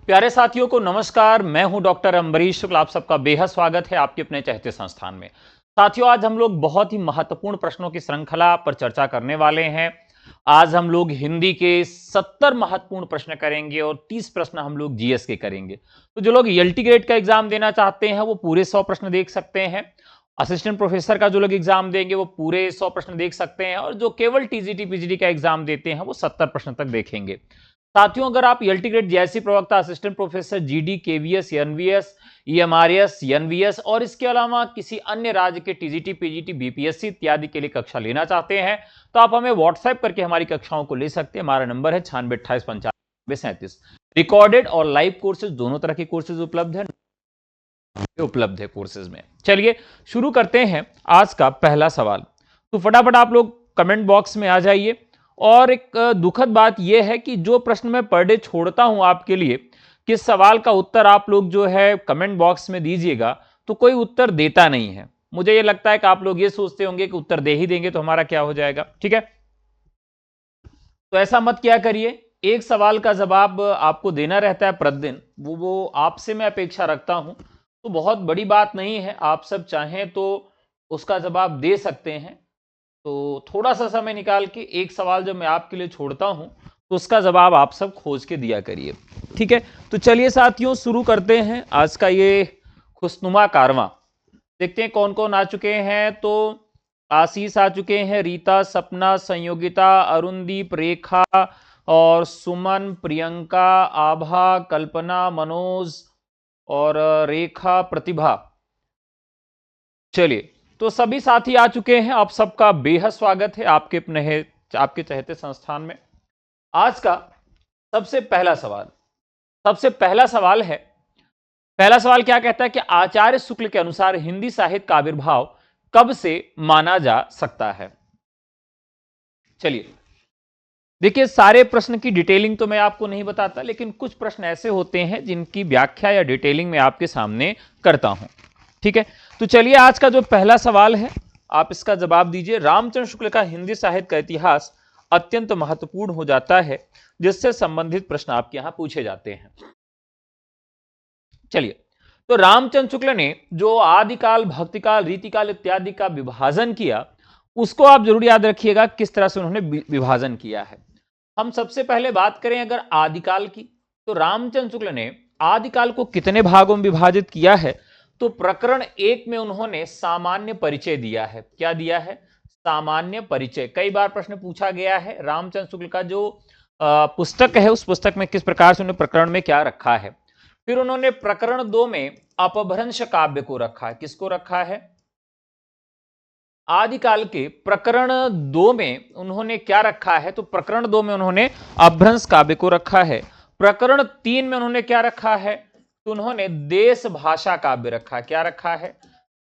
प्यारे साथियों को नमस्कार। मैं हूं डॉक्टर अम्बरीश शुक्ल। आप सबका बेहद स्वागत है आपके अपने चहेते संस्थान में। साथियों, आज हम लोग बहुत ही महत्वपूर्ण प्रश्नों की श्रृंखला पर चर्चा करने वाले हैं। आज हम लोग हिंदी के 70 महत्वपूर्ण प्रश्न करेंगे और 30 प्रश्न हम लोग जीएस के करेंगे। तो जो लोग एलटी ग्रेड का एग्जाम देना चाहते हैं वो पूरे 100 प्रश्न देख सकते हैं। असिस्टेंट प्रोफेसर का जो लोग एग्जाम देंगे वो पूरे 100 प्रश्न देख सकते हैं, और जो केवल टीजीटी पीजीडी का एग्जाम देते हैं वो 70 प्रश्न तक देखेंगे। साथियों, अगर आप एलटी ग्रेड जैसी प्रवक्ता, assistant professor, GD, KVS, NVS, EMRS, NVS और इसके अलावा किसी अन्य राज्य के टीजीटी, पीजीटी, बीपीएससी इत्यादि के लिए कक्षा लेना चाहते हैं तो आप हमें व्हाट्सएप करके हमारी कक्षाओं को ले सकते हैं। हमारा नंबर है 9628559537। रिकॉर्डेड और लाइव कोर्सेज दोनों तरह के कोर्सेज उपलब्ध है कोर्सेज में। चलिए शुरू करते हैं आज का पहला सवाल। तो फटाफट आप लोग कमेंट बॉक्स में आ जाइए। और एक दुखद बात यह है कि जो प्रश्न मैं पर डे छोड़ता हूं आपके लिए, किस सवाल का उत्तर आप लोग जो है कमेंट बॉक्स में दीजिएगा, तो कोई उत्तर देता नहीं है। मुझे यह लगता है कि आप लोग ये सोचते होंगे कि उत्तर दे ही देंगे तो हमारा क्या हो जाएगा। ठीक है, तो ऐसा मत क्या करिए। एक सवाल का जवाब आपको देना रहता है प्रतिदिन, वो आपसे मैं अपेक्षा रखता हूं। तो बहुत बड़ी बात नहीं है, आप सब चाहें तो उसका जवाब दे सकते हैं। तो थोड़ा सा समय निकाल के एक सवाल जब मैं आपके लिए छोड़ता हूं तो उसका जवाब आप सब खोज के दिया करिए। ठीक है, तो चलिए साथियों शुरू करते हैं आज का ये खुशनुमा कारवां। देखते हैं कौन कौन आ चुके हैं। तो आशीष आ चुके हैं, रीता, सपना, संयोगिता, अरुणदीप, रेखा और सुमन, प्रियंका, आभा, कल्पना, मनोज और रेखा, प्रतिभा। चलिए, तो सभी साथी आ चुके हैं। आप सबका बेहद स्वागत है आपके चहेते संस्थान में। आज का सबसे पहला सवाल है। पहला सवाल क्या कहता है कि आचार्य शुक्ल के अनुसार हिंदी साहित्य का आविर्भाव कब से माना जा सकता है। चलिए देखिए, सारे प्रश्न की डिटेलिंग तो मैं आपको नहीं बताता, लेकिन कुछ प्रश्न ऐसे होते हैं जिनकी व्याख्या या डिटेलिंग मैं आपके सामने करता हूं। ठीक है, तो चलिए आज का जो पहला सवाल है आप इसका जवाब दीजिए। रामचंद्र शुक्ल का हिंदी साहित्य का इतिहास अत्यंत महत्वपूर्ण हो जाता है, जिससे संबंधित प्रश्न आपके यहां पूछे जाते हैं। चलिए, तो रामचंद्र शुक्ल ने जो आदिकाल, भक्तिकाल, रीतिकाल इत्यादि का विभाजन किया, उसको आप जरूर याद रखिएगा किस तरह से उन्होंने विभाजन किया है। हम सबसे पहले बात करें अगर आदिकाल की, तो रामचंद्र शुक्ल ने आदिकाल को कितने भागों में विभाजित किया है। तो प्रकरण 1 में उन्होंने सामान्य परिचय दिया है। क्या दिया है? सामान्य परिचय। कई बार प्रश्न पूछा गया है रामचंद्र शुक्ल का जो पुस्तक है उस पुस्तक में किस प्रकार से उन्होंने प्रकरण में क्या रखा है। फिर उन्होंने प्रकरण 2 में अपभ्रंश काव्य को रखा है। किसको रखा है? आदिकाल के प्रकरण 2 में उन्होंने क्या रखा है? तो प्रकरण 2 में उन्होंने अपभ्रंश काव्य को रखा है। प्रकरण 3 में उन्होंने क्या रखा है? तो उन्होंने देश भाषा काव्य रखा। क्या रखा है?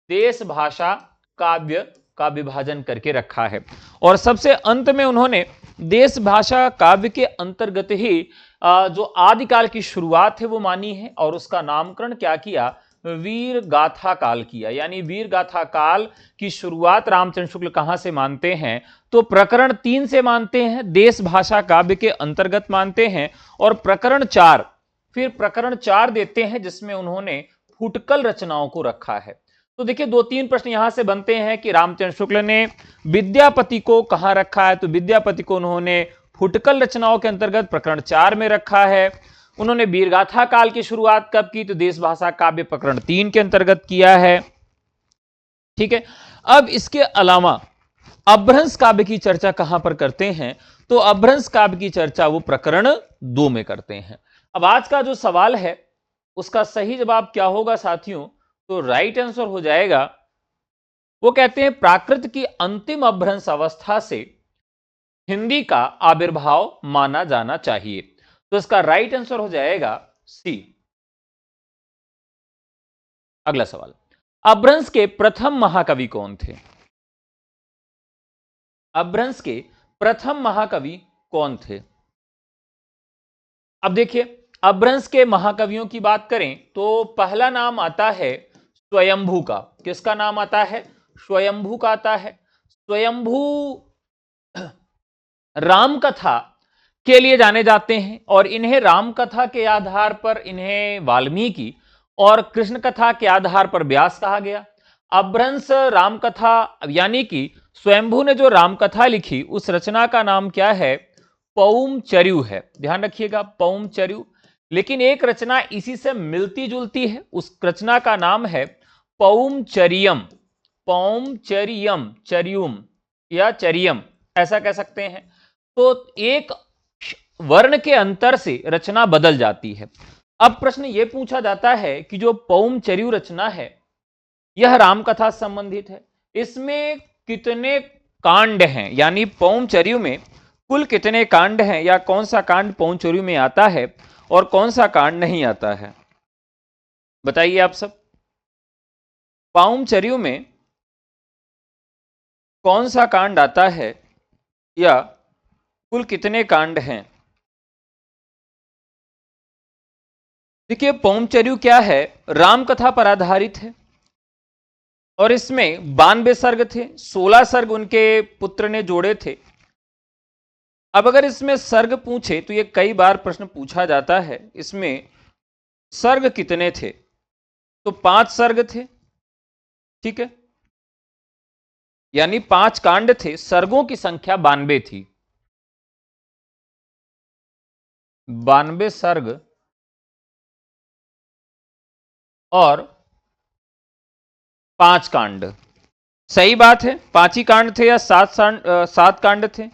देश भाषा काव्य का विभाजन करके रखा है। और सबसे अंत में उन्होंने देश भाषा काव्य के अंतर्गत ही जो आदिकाल की शुरुआत है वो मानी है, और उसका नामकरण क्या किया? वीर गाथा काल किया। यानी वीर गाथा काल की शुरुआत रामचंद्र शुक्ल कहां से मानते हैं? तो प्रकरण 3 से मानते हैं, देश भाषा काव्य के अंतर्गत मानते हैं। और प्रकरण 4, फिर प्रकरण 4 देते हैं जिसमें उन्होंने फुटकल रचनाओं को रखा है। तो देखिए 2-3 प्रश्न यहां से बनते हैं कि रामचंद्र शुक्ल ने विद्यापति को कहां रखा है। तो विद्यापति को उन्होंने फुटकल रचनाओं के अंतर्गत प्रकरण 4 में रखा है। उन्होंने वीरगाथा काल की शुरुआत कब की? तो देश भाषा काव्य प्रकरण 3 के अंतर्गत किया है। ठीक है, अब इसके अलावा अपभ्रंश काव्य की चर्चा कहां पर करते हैं? तो अपभ्रंश काव्य की चर्चा वो प्रकरण 2 में करते हैं। अब आज का जो सवाल है उसका सही जवाब क्या होगा साथियों? तो राइट आंसर हो जाएगा, वो कहते हैं प्राकृत की अंतिम अपभ्रंश अवस्था से हिंदी का आविर्भाव माना जाना चाहिए। तो इसका राइट आंसर हो जाएगा सी। अगला सवाल, अपभ्रंश के प्रथम महाकवि कौन थे? अपभ्रंश के प्रथम महाकवि कौन थे? अब देखिए, अपभ्रंश के महाकवियों की बात करें तो पहला नाम आता है स्वयंभू का। किसका नाम आता है? स्वयंभू का आता है। स्वयंभू राम कथा के लिए जाने जाते हैं और इन्हें राम कथा के आधार पर इन्हें वाल्मीकि और कृष्ण कथा के आधार पर व्यास कहा गया। अपभ्रंश राम कथा यानी कि स्वयंभू ने जो राम कथा लिखी उस रचना का नाम क्या है? पौमचर्यु है। ध्यान रखिएगा, पौमचर्यु। लेकिन एक रचना इसी से मिलती जुलती है, उस रचना का नाम है पौमचरियम। पौमचरियम, चरियुम या चरियम ऐसा कह सकते हैं। तो एक वर्ण के अंतर से रचना बदल जाती है। अब प्रश्न यह पूछा जाता है कि जो पौमचर्यु रचना है यह रामकथा से संबंधित है, इसमें कितने कांड हैं, यानी पौमचर्यु में कुल कितने कांड हैं, या कौन सा कांड पौमचर्यु में आता है और कौन सा कांड नहीं आता है? बताइए आप सब, पौमचर्यु में कौन सा कांड आता है या कुल कितने कांड हैं? देखिए, पौमचर्यु क्या है? रामकथा पर आधारित है और इसमें 92 सर्ग थे, 16 सर्ग उनके पुत्र ने जोड़े थे। अब अगर इसमें सर्ग पूछे तो ये कई बार प्रश्न पूछा जाता है, इसमें सर्ग कितने थे? तो 5 सर्ग थे, ठीक है, यानी 5 कांड थे, सर्गों की संख्या 92 थी। 92 सर्ग और 5 कांड, सही बात है। 5 ही कांड थे या 7 कांड थे?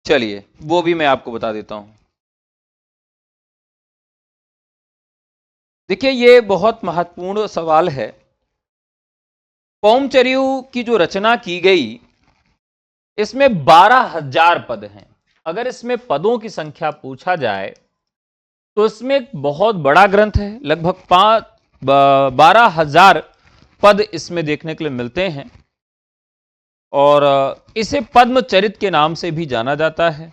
चलिए वो भी मैं आपको बता देता हूं। देखिए, ये बहुत महत्वपूर्ण सवाल है। पौमचर्यु की जो रचना की गई इसमें 12,000 पद हैं। अगर इसमें पदों की संख्या पूछा जाए तो इसमें एक बहुत बड़ा ग्रंथ है, लगभग 12,000 पद इसमें देखने के लिए मिलते हैं और इसे पद्मचरित के नाम से भी जाना जाता है।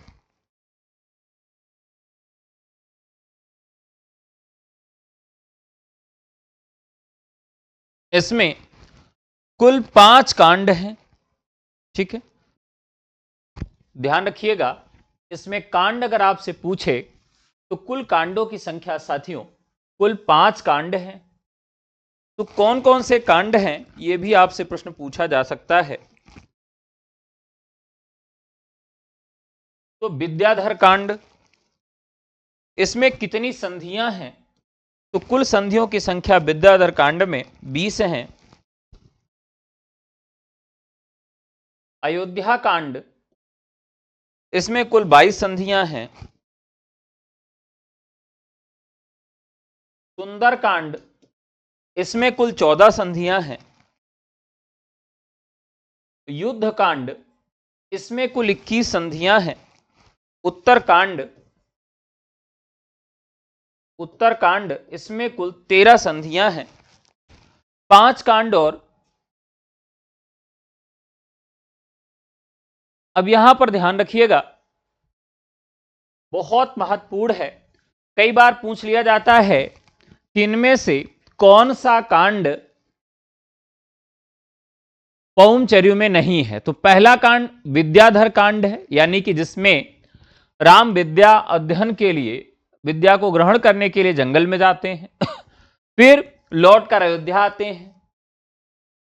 इसमें कुल 5 कांड हैं, ठीक है, ध्यान रखिएगा। इसमें कांड अगर आपसे पूछे तो कुल कांडों की संख्या साथियों कुल 5 कांड हैं। तो कौन कौन से कांड हैं यह भी आपसे प्रश्न पूछा जा सकता है। तो विद्याधर कांड, इसमें कितनी संधियां हैं? तो कुल संधियों की संख्या विद्याधर कांड में 20 हैं। अयोध्या कांड, इसमें कुल 22 संधियां हैं। सुंदर कांड, इसमें कुल 14 संधियां हैं। युद्ध कांड, इसमें कुल 21 संधियां हैं। उत्तर कांड, इसमें कुल 13 संधियां हैं। 5 कांड और अब यहां पर ध्यान रखिएगा, बहुत महत्वपूर्ण है। कई बार पूछ लिया जाता है कि इनमें से कौन सा कांड पौमचर्यु में नहीं है। तो पहला कांड विद्याधर कांड है, यानी कि जिसमें राम विद्या अध्ययन के लिए, विद्या को ग्रहण करने के लिए जंगल में जाते हैं फिर लौटकर अयोध्या आते हैं,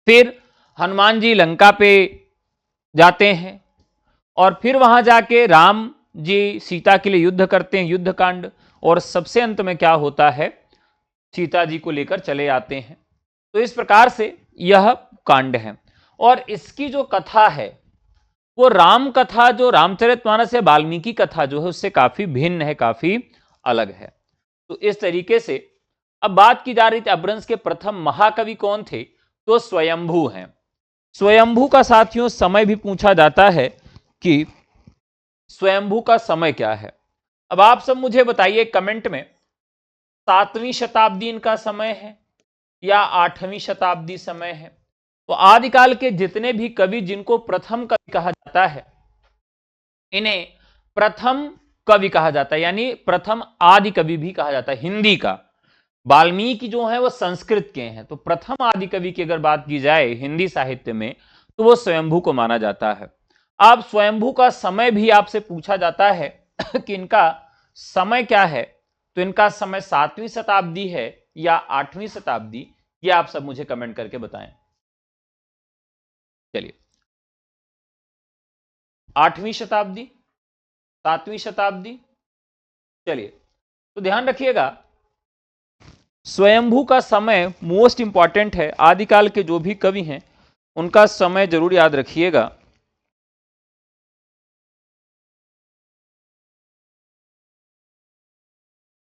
फिर हनुमान जी लंका पे जाते हैं और फिर वहां जाके राम जी सीता के लिए युद्ध करते हैं, युद्ध कांड, और सबसे अंत में क्या होता है, सीता जी को लेकर चले आते हैं। तो इस प्रकार से यह कांड है और इसकी जो कथा है वो राम कथा, जो रामचरितमानस है, वाल्मीकि कथा जो है उससे काफी भिन्न है, काफी अलग है। तो इस तरीके से अब बात की जा रही थी अपभ्रंश के प्रथम महाकवि कौन थे? तो स्वयंभू हैं। स्वयंभू का साथियों समय भी पूछा जाता है कि स्वयंभू का समय क्या है। अब आप सब मुझे बताइए कमेंट में, 7वीं शताब्दी इनका समय है या 8वीं शताब्दी समय है? तो आदिकाल के जितने भी कवि जिनको प्रथम कवि कहा जाता है, इन्हें प्रथम कवि कहा जाता है, यानी प्रथम आदि कवि भी कहा जाता है। हिंदी का वाल्मीकि जो है वो संस्कृत के हैं, तो प्रथम आदि कवि की अगर बात की जाए हिंदी साहित्य में तो वो स्वयंभू को माना जाता है। अब स्वयंभू का समय भी आपसे पूछा जाता है कि इनका समय क्या है, तो इनका समय 7वीं शताब्दी है या 8वीं शताब्दी, ये आप सब मुझे कमेंट करके बताएं। चलिए, 8वीं शताब्दी, 7वीं शताब्दी। चलिए, तो ध्यान रखिएगा, स्वयंभू का समय मोस्ट इंपॉर्टेंट है। आदिकाल के जो भी कवि हैं उनका समय जरूर याद रखिएगा।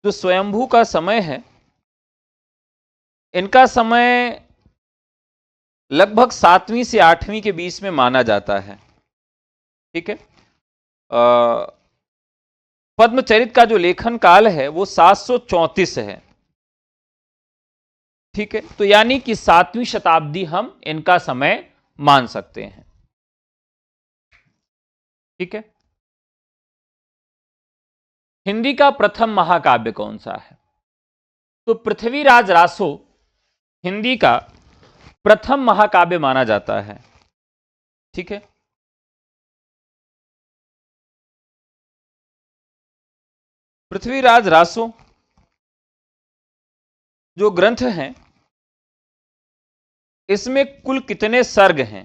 जो स्वयंभू का समय है, इनका समय लगभग 7वीं से 8वीं के बीच में माना जाता है। ठीक है, पद्मचरित का जो लेखन काल है वो 734 है। ठीक है, तो यानी कि 7वीं शताब्दी हम इनका समय मान सकते हैं। ठीक है, हिंदी का प्रथम महाकाव्य कौन सा है? तो पृथ्वीराज रासो हिंदी का प्रथम महाकाव्य माना जाता है। ठीक है, पृथ्वीराज रासो जो ग्रंथ हैं, इसमें कुल कितने सर्ग हैं?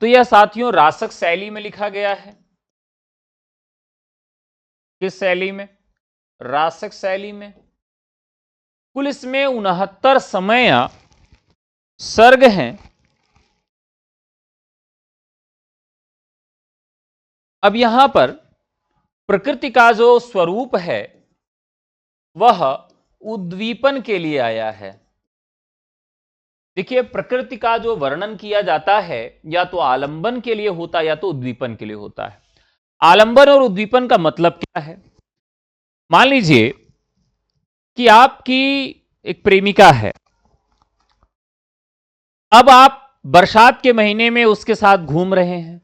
तो यह साथियों रासक शैली में लिखा गया है। किस शैली में? रासक शैली में। कुल इसमें 69 समय सर्ग हैं। अब यहां पर प्रकृति का जो स्वरूप है वह उद्दीपन के लिए आया है। देखिए, प्रकृति का जो वर्णन किया जाता है या तो आलंबन के लिए होता है या तो उद्दीपन के लिए होता है। आलंबन और उद्दीपन का मतलब क्या है? मान लीजिए कि आपकी एक प्रेमिका है, अब आप बरसात के महीने में उसके साथ घूम रहे हैं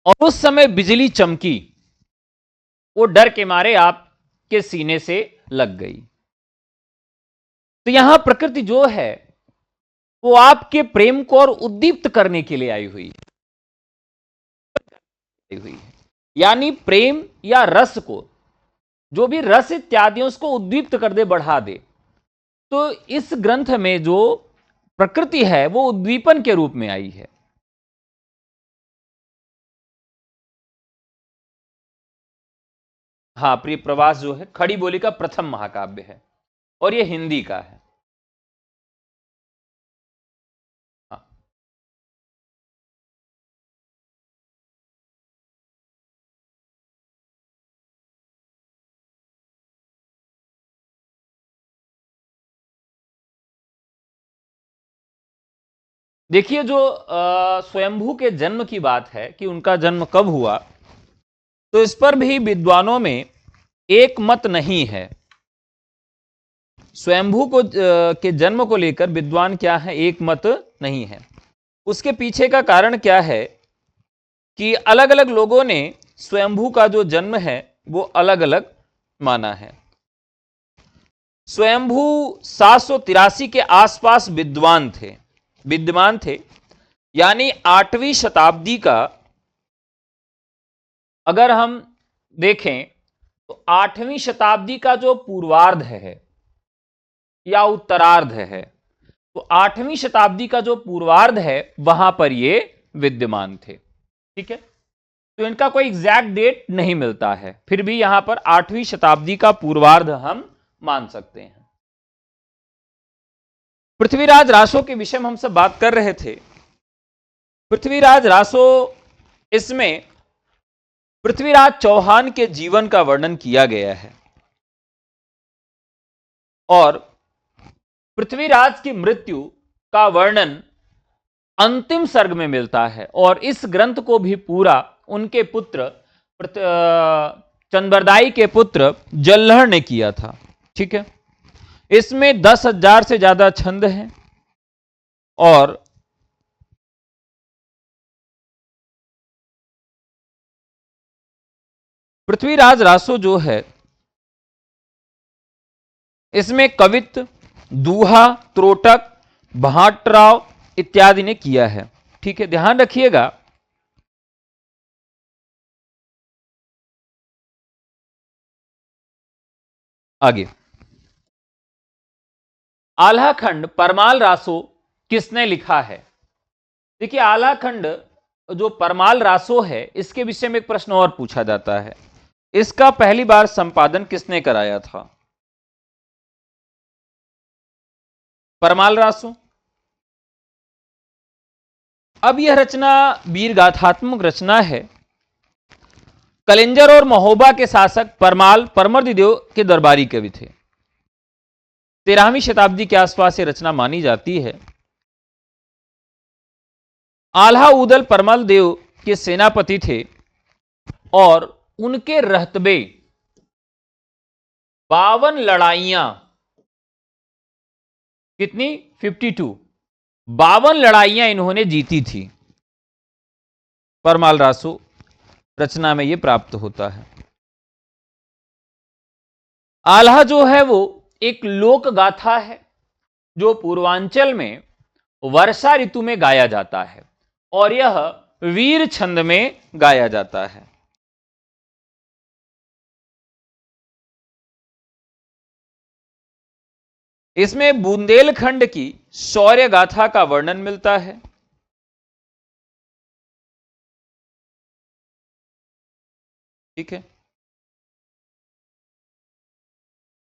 और उस समय बिजली चमकी, वो डर के मारे आपके सीने से लग गई। तो यहां प्रकृति जो है वो आपके प्रेम को और उद्दीप्त करने के लिए आई हुई है। यानी प्रेम या रस को, जो भी रस इत्यादि उसको उद्दीप्त कर दे, बढ़ा दे। तो इस ग्रंथ में जो प्रकृति है वो उद्दीपन के रूप में आई है। हाँ, प्रिय प्रवास जो है खड़ी बोली का प्रथम महाकाव्य है और ये हिंदी का है। हाँ, देखिए, जो स्वयंभू के जन्म की बात है कि उनका जन्म कब हुआ, तो इस पर भी विद्वानों में एक मत नहीं है। स्वयंभू को के जन्म को लेकर विद्वान क्या है, एक मत नहीं है। उसके पीछे का कारण क्या है कि अलग अलग लोगों ने स्वयंभू का जो जन्म है वो अलग अलग माना है। स्वयंभू 783 के आसपास विद्यमान थे, यानी 8वीं शताब्दी का अगर हम देखें तो 8वीं शताब्दी का जो पूर्वार्ध है या उत्तरार्ध है, तो 8वीं शताब्दी का जो पूर्वार्ध है वहां पर ये विद्यमान थे। ठीक है, तो इनका कोई एग्जैक्ट डेट नहीं मिलता है, फिर भी यहां पर 8वीं शताब्दी का पूर्वार्ध हम मान सकते हैं। पृथ्वीराज रासो के विषय में हम सब बात कर रहे थे। पृथ्वीराज रासो, इसमें पृथ्वीराज चौहान के जीवन का वर्णन किया गया है और पृथ्वीराज की मृत्यु का वर्णन अंतिम सर्ग में मिलता है और इस ग्रंथ को भी पूरा उनके पुत्र चंद्रबरदाई के पुत्र जल्लहड़ ने किया था। ठीक है, इसमें 10,000 से ज्यादा छंद हैं और पृथ्वीराज रासो जो है इसमें कवित्त, दूहा, त्रोटक, भाटराव, इत्यादि ने किया है। ठीक है, ध्यान रखिएगा। आगे आल्हा खंड परमाल रासो किसने लिखा है? देखिए, आल्हा खंड जो परमाल रासो है, इसके विषय में एक प्रश्न और पूछा जाता है, इसका पहली बार संपादन किसने कराया था? परमाल रासो। अब यह रचना वीर गाथात्मक रचना है। कलिंजर और महोबा के शासक परमाल परमर्दिदेव के दरबारी कवि थे। 13वीं शताब्दी के आसपास यह रचना मानी जाती है। आल्हा उदल परमल देव के सेनापति थे और उनके रहतबे 52 लड़ाइयां, कितनी? 52, 52 लड़ाइयां इन्होंने जीती थी। परमाल रासो रचना में यह प्राप्त होता है। आल्हा जो है वो एक लोक गाथा है जो पूर्वांचल में वर्षा ऋतु में गाया जाता है और यह वीर छंद में गाया जाता है। इसमें बुंदेलखंड की शौर्य गाथा का वर्णन मिलता है। ठीक है,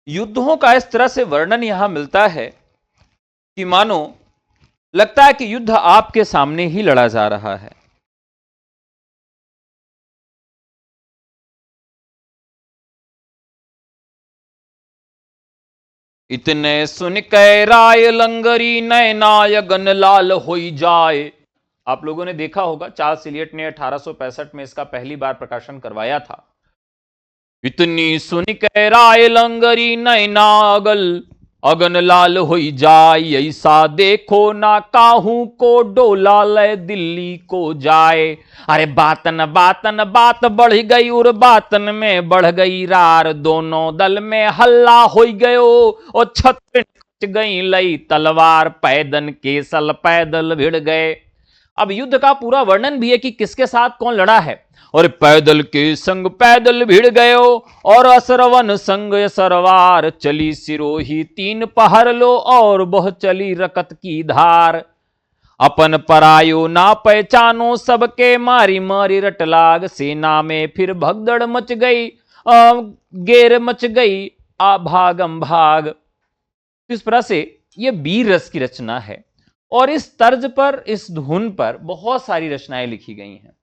युद्धों का इस तरह से वर्णन यहां मिलता है कि मानो लगता है कि युद्ध आपके सामने ही लड़ा जा रहा है। इतने सुन कै राय लंगरी नयनाय गन लाल होई जाए। आप लोगों ने देखा होगा, चार्ल्स इलियट ने 1865 में इसका पहली बार प्रकाशन करवाया था। इतनी सुन कै राय लंगरी नयनागल अगन लाल होई जाए, ऐसा देखो ना काहू को डोला ले दिल्ली को जाए। अरे बातन बातन बात बढ़ गई और बातन में बढ़ गई रार, दोनों दल में हल्ला हो गयो और छत्र गई लई तलवार, पैदन केसल पैदल भिड़ गए। अब युद्ध का पूरा वर्णन भी है कि किसके साथ कौन लड़ा है। और पैदल के संग पैदल भिड़ गयो और असरवन संग सरवार, चली सिरोही 3 पहर लो और बह चली रकत की धार। अपन परायो ना पहचानो सबके मारी मारी रटलाग, सेना में फिर भगदड़ मच गई गेर मच गई आ भागम भाग। इस तरह से यह वीर रस की रचना है और इस तर्ज पर, इस धुन पर बहुत सारी रचनाएं लिखी गई हैं।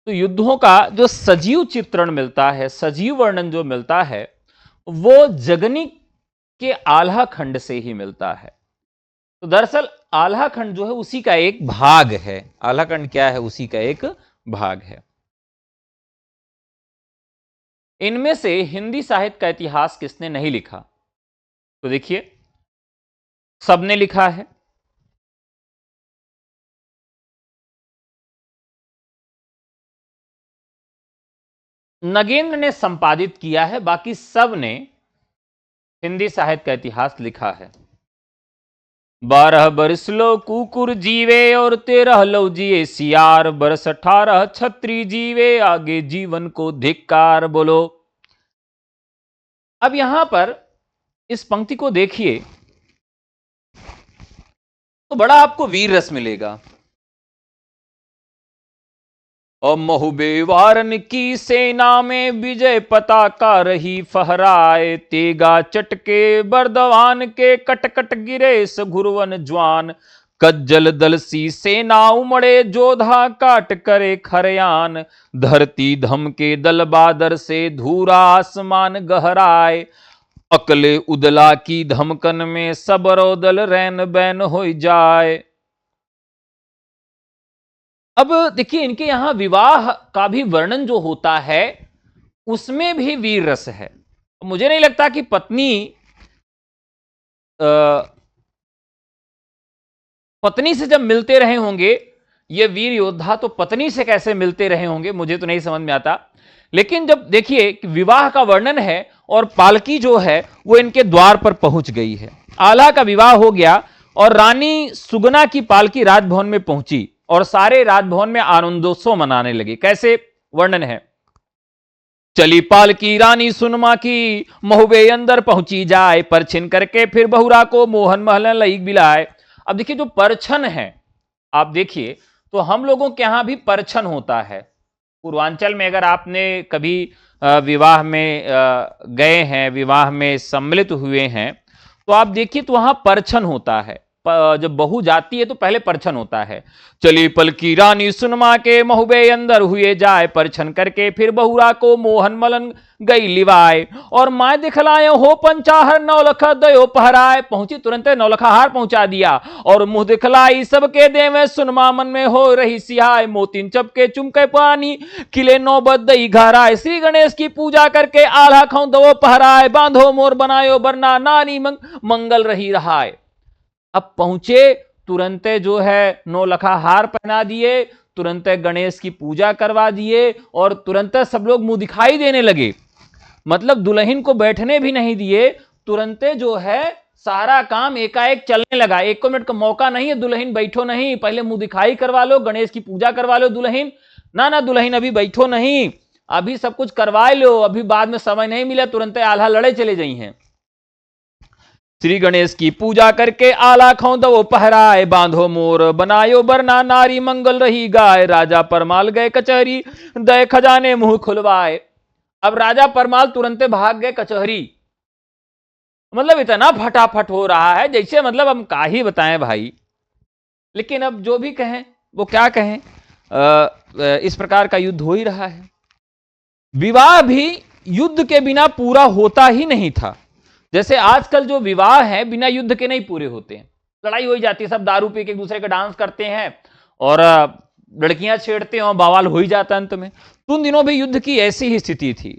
तो युद्धों का जो सजीव चित्रण मिलता है, सजीव वर्णन जो मिलता है, वो जगनी के आल्हा खंड से ही मिलता है। तो दरअसल आल्हा खंड जो है उसी का एक भाग है। आल्हा खंड क्या है? उसी का एक भाग है। इनमें से हिंदी साहित्य का इतिहास किसने नहीं लिखा? तो देखिए, सबने लिखा है। नगेंद्र ने संपादित किया है, बाकी सब ने हिंदी साहित्य का इतिहास लिखा है। 12 बरस लो कुकुर जीवे और 13 लो जिए सियार, बरस 18 छत्री जीवे आगे जीवन को धिक्कार। बोलो। अब यहां पर इस पंक्ति को देखिए तो बड़ा आपको वीर रस मिलेगा। और महुबे वारन की सेना में विजय पताका रही फहराए, तेगा चटके बर्दवान के कटकट गिरे सघुरवन ज्वान, कज्जल दल सी सेना उमड़े जोधा काट करे खरयान, धरती धम के दल बादर से धूरा आसमान गहराए, अकले उदला की धमकन में सबरो दल रैन बैन हो जाए। अब देखिए, इनके यहां विवाह का भी वर्णन जो होता है उसमें भी वीर रस है। मुझे नहीं लगता कि पत्नी से जब मिलते रहे होंगे ये वीर योद्धा, तो पत्नी से कैसे मिलते रहे होंगे मुझे तो नहीं समझ में आता। लेकिन जब देखिए कि विवाह का वर्णन है और पालकी जो है वो इनके द्वार पर पहुंच गई है। आल्हा का विवाह हो गया और रानी सुगना की पालकी राजभवन में पहुंची और सारे राजभवन में आनंदोत्सव मनाने लगे। कैसे वर्णन है, चली पालकी रानी सुनमा की, महुबे अंदर पहुंची जाए, परछिन करके फिर बहुरा को मोहन महल लई बिलाए। अब देखिए जो परछन है, आप देखिए तो हम लोगों के यहां भी परछन होता है। पूर्वांचल में अगर आपने कभी विवाह में गए हैं, विवाह में सम्मिलित हुए हैं, तो आप देखिए तो वहां परछन होता है। जब बहू जाती है तो पहले परछन होता है। चली पलकी रानी सुनमा के, महुबे अंदर हुए जाए, परछन करके फिर बहुरा को मोहन मलन गई लिवाए। और माय दिखलाए हो पंचाहर, नौलखा दयो पहराए। पहुंची तुरंत नौलखा हार पहुंचा दिया और मुंह दिखलाई सबके देवे, सुनमा मन में हो रही सिहाय। मोतिन चपके चुमके पानी, किले नौबत दई घराए। श्री गणेश की पूजा करके आल्हा खाऊ दो पहराए। बांधो मोर बनायो बरना, नारी मंगल रही रहाय। अब पहुंचे तुरंत जो है नौलखा हार पहना दिए, तुरंत गणेश की पूजा करवा दिए और तुरंत सब लोग मुंह दिखाई देने लगे। मतलब दुल्हन को बैठने भी नहीं दिए, तुरंत जो है सारा काम एकाएक चलने लगा। एक मिनट का मौका नहीं है, दुल्हन बैठो नहीं, पहले मुंह दिखाई करवा लो, गणेश की पूजा करवा लो। दुल्हन ना दुल्हन अभी बैठो नहीं, अभी सब कुछ करवा लो, अभी बाद में समय नहीं मिला, तुरंत आल्हा लड़े चले जाई हैं। श्री गणेश की पूजा करके आला खाऊ दो पहराए। बांधो मोर बनायो बरना, नारी मंगल रही गाय। राजा परमाल गए कचहरी, दय खजाने मुंह खुलवाए। अब राजा परमाल तुरंत भाग गए कचहरी। मतलब इतना फटाफट हो रहा है जैसे मतलब हम का ही बताएं भाई। लेकिन अब जो भी कहें वो क्या कहें, इस प्रकार का युद्ध हो ही रहा है। विवाह भी युद्ध के बिना पूरा होता ही नहीं था। जैसे आजकल जो विवाह है बिना युद्ध के नहीं पूरे होते हैं, लड़ाई हो ही जाती है, सब दारू पी के एक दूसरे का डांस करते हैं और लड़कियां छेड़ते हैं और बवाल हो ही जाता है अंत में। तो उन दिनों भी युद्ध की ऐसी ही स्थिति थी।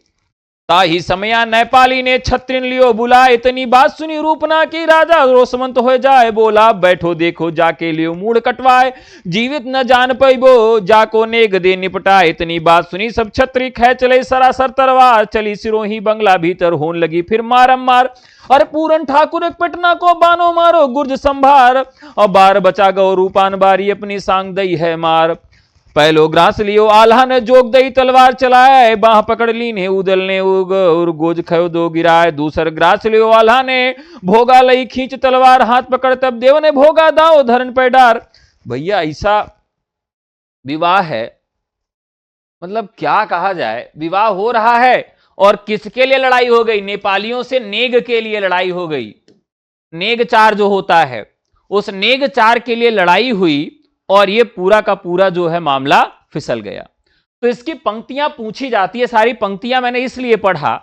ताही समया नेपाली ने छत्रिन लियो बुला, इतनी बात सुनी रूपना की, राजा रोषमंत हो जाए। बोला बैठो देखो जाके लियो मूड कटवाए, जीवित न जान पैबो जाको नेग दे निपटाए। इतनी बात सुनी सब छत्री खे चले, सरासर तलवार चली सिरोही बंगला भीतर होन लगी फिर मारम मार। अरे पूरन ठाकुर एक पटना को बानो मारो गुर्ज संभार, और बार बचा गो रूपान बारी अपनी सांग दई है मार। पहलो ग्रास लियो आल्हा ने जोग दई तलवार चलाए, बाह पकड़ ली ने उदल ने उग और गोज खयो दो गिराए। दूसर ग्रास लियो आल्हा ने भोगा लई खींच तलवार, हाथ पकड़ तब देव ने भोगा दाओ धरन पे डार। भैया ऐसा विवाह है, मतलब क्या कहा जाए। विवाह हो रहा है और किसके लिए लड़ाई हो गई, नेपालियों से नेग के लिए लड़ाई हो गई। नेग चार जो होता है उस नेग चार के लिए लड़ाई हुई और ये पूरा का पूरा जो है मामला फिसल गया। तो इसकी पंक्तियां पूछी जाती है, सारी पंक्तियां मैंने इसलिए पढ़ा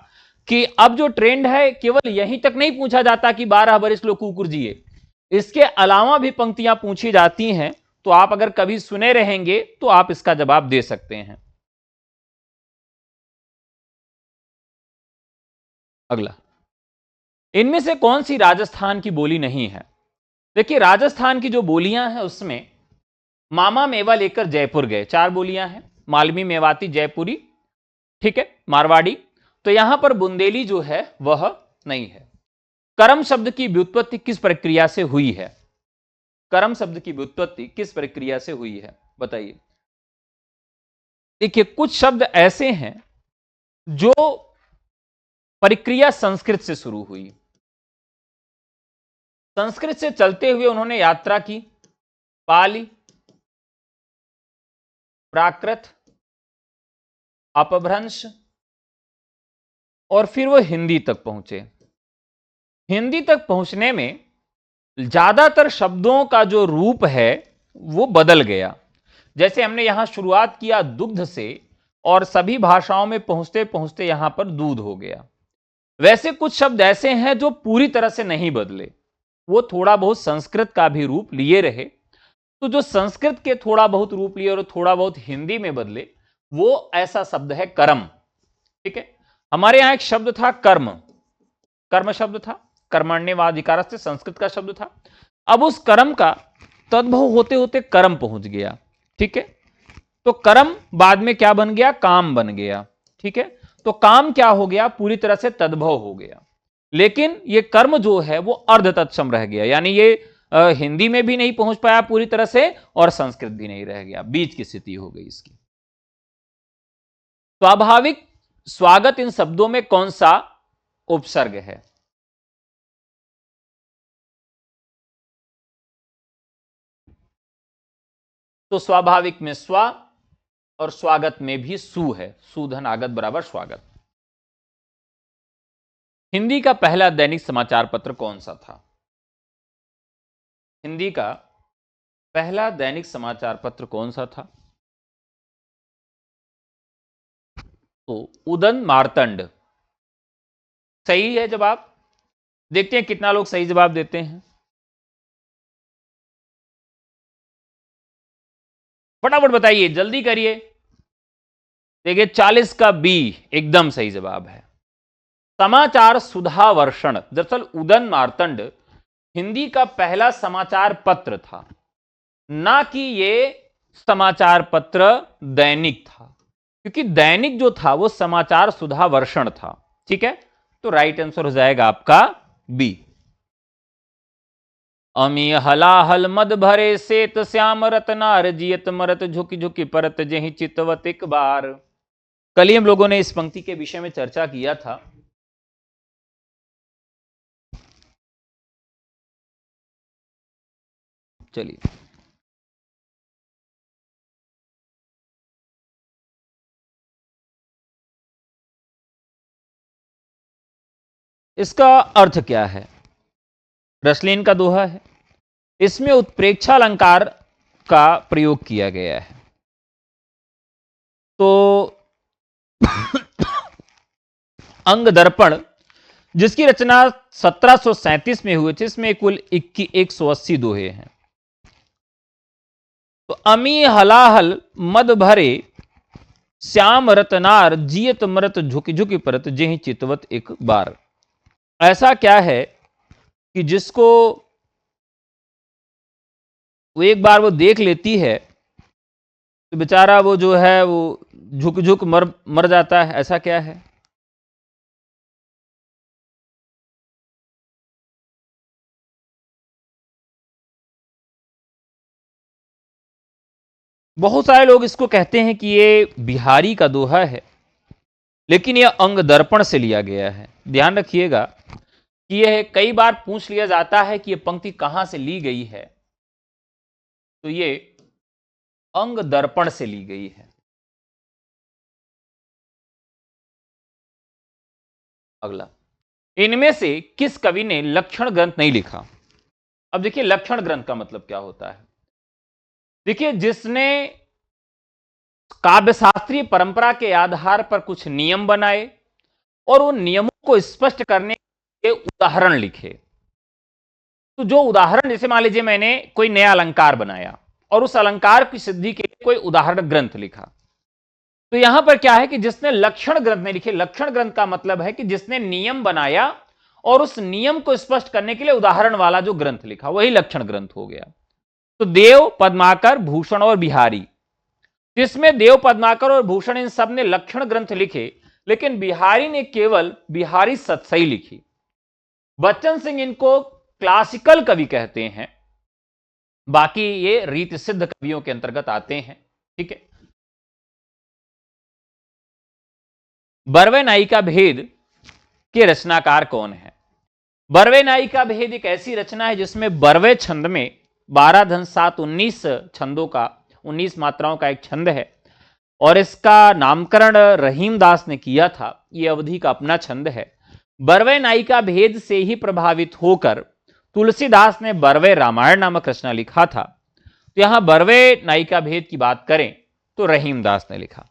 कि अब जो ट्रेंड है केवल यहीं तक नहीं पूछा जाता कि 12 बरस लोग कुकुर जिए, इसके अलावा भी पंक्तियां पूछी जाती हैं। तो आप अगर कभी सुने रहेंगे तो आप इसका जवाब दे सकते हैं। अगला, इनमें से कौन सी राजस्थान की बोली नहीं है। देखिए राजस्थान की जो बोलियां हैं उसमें मामा मेवा लेकर जयपुर गए, 4 बोलियां हैं। मालवी, मेवाती, जयपुरी, ठीक है, मारवाड़ी। तो यहां पर बुंदेली जो है वह नहीं है। कर्म शब्द की व्युत्पत्ति किस प्रक्रिया से हुई है, कर्म शब्द की व्युत्पत्ति किस प्रक्रिया से हुई है बताइए। देखिए कुछ शब्द ऐसे हैं जो प्रक्रिया संस्कृत से शुरू हुई, संस्कृत से चलते हुए उन्होंने यात्रा की, पाली, प्राकृत, अपभ्रंश और फिर वो हिंदी तक पहुंचे। हिंदी तक पहुंचने में ज्यादातर शब्दों का जो रूप है वो बदल गया। जैसे हमने यहां शुरुआत किया दुग्ध से और सभी भाषाओं में पहुंचते पहुंचते यहां पर दूध हो गया। वैसे कुछ शब्द ऐसे हैं जो पूरी तरह से नहीं बदले, वो थोड़ा बहुत संस्कृत का भी रूप लिए रहे। तो जो संस्कृत के थोड़ा बहुत रूप लिए और थोड़ा बहुत हिंदी में बदले, वो ऐसा शब्द है कर्म। ठीक है, हमारे यहां एक शब्द था कर्म, कर्म शब्द था, कर्मण्यवाधिकार से संस्कृत का शब्द था। अब उस कर्म का तद्भव होते होते कर्म पहुंच गया। ठीक है, तो कर्म बाद में क्या बन गया, काम बन गया। ठीक है, तो काम क्या हो गया, पूरी तरह से तद्भव हो गया। लेकिन ये कर्म जो है वो अर्ध तत्सम रह गया, यानी ये हिंदी में भी नहीं पहुंच पाया पूरी तरह से और संस्कृत भी नहीं रह गया, बीच की स्थिति हो गई इसकी। स्वाभाविक स्वागत इन शब्दों में कौन सा उपसर्ग है? तो स्वाभाविक में स्वा और स्वागत में भी सु है, सुधन आगत बराबर स्वागत। हिंदी का पहला दैनिक समाचार पत्र कौन सा था? हिंदी का पहला दैनिक समाचार पत्र कौन सा था? तो उदन मार्तंड सही है जवाब। देखते हैं कितना लोग सही जवाब देते हैं। फटाफट बताइए, जल्दी करिए। देखिए 40 का बी एकदम सही जवाब है। समाचार सुधा वर्षण, दरअसल उदन मार्तंड हिंदी का पहला समाचार पत्र था, ना कि ये समाचार पत्र दैनिक था, क्योंकि दैनिक जो था वो समाचार सुधा वर्षण था। ठीक है, तो राइट आंसर हो जाएगा आपका बी। अमी हलाहल मद भरे सेत श्याम रतनार जियत मरत झुकी झुकी परत जही चितवत एक बार। कल ही हम लोगों ने इस पंक्ति के विषय में चर्चा किया था। चलिए, इसका अर्थ क्या है? रसलीन का दोहा है, इसमें उत्प्रेक्षालंकार का प्रयोग किया गया है। तो अंग दर्पण जिसकी रचना 1737 में हुई थी, इसमें कुल 180 दोहे हैं। तो अमी हलाहल मद भरे श्याम रतनार जियत मरत झुकी झुकी परत जेहि चितवत एक बार। ऐसा क्या है कि जिसको वो एक बार वो देख लेती है तो बेचारा वो जो है वो झुक झुक मर जाता है, ऐसा क्या है? बहुत सारे लोग इसको कहते हैं कि ये बिहारी का दोहा है, लेकिन यह अंग दर्पण से लिया गया है। ध्यान रखिएगा कि यह कई बार पूछ लिया जाता है कि यह पंक्ति कहां से ली गई है, तो ये अंग दर्पण से ली गई है। अगला, इनमें से किस कवि ने लक्षण ग्रंथ नहीं लिखा? अब देखिए लक्षण ग्रंथ का मतलब क्या होता है। देखिए, जिसने काव्यशास्त्रीय परंपरा के आधार पर कुछ नियम बनाए और उन नियमों को स्पष्ट करने के उदाहरण लिखे। तो जो उदाहरण, जैसे मान लीजिए मैंने कोई नया अलंकार बनाया और उस अलंकार की सिद्धि के लिए कोई उदाहरण ग्रंथ लिखा, तो यहां पर क्या है कि जिसने लक्षण ग्रंथ नहीं लिखे। लक्षण ग्रंथ का मतलब है कि जिसने नियम बनाया और उस नियम को स्पष्ट करने के लिए उदाहरण वाला जो ग्रंथ लिखा, वही लक्षण ग्रंथ हो गया। तो देव, पद्माकर, भूषण और बिहारी, जिसमें देव, पद्माकर और भूषण इन सब ने लक्षण ग्रंथ लिखे, लेकिन बिहारी ने केवल बिहारी सतसई लिखी। बच्चन सिंह इनको क्लासिकल कवि कहते हैं, बाकी ये रीत सिद्ध कवियों के अंतर्गत आते हैं। ठीक है, बरवे नायिका भेद के रचनाकार कौन है? बरवे नायिका भेद एक ऐसी रचना है जिसमें बरवे छंद में 12 धन 7 19 छंदों का, 19 मात्राओं का एक छंद है और इसका नामकरण रहीम दास ने किया था। यह अवधि का अपना छंद है। बरवे नायिका भेद से ही प्रभावित होकर तुलसीदास ने बरवे रामायण नामक रचना लिखा था। तो यहां बरवे नायिका भेद की बात करें तो रहीम दास ने लिखा।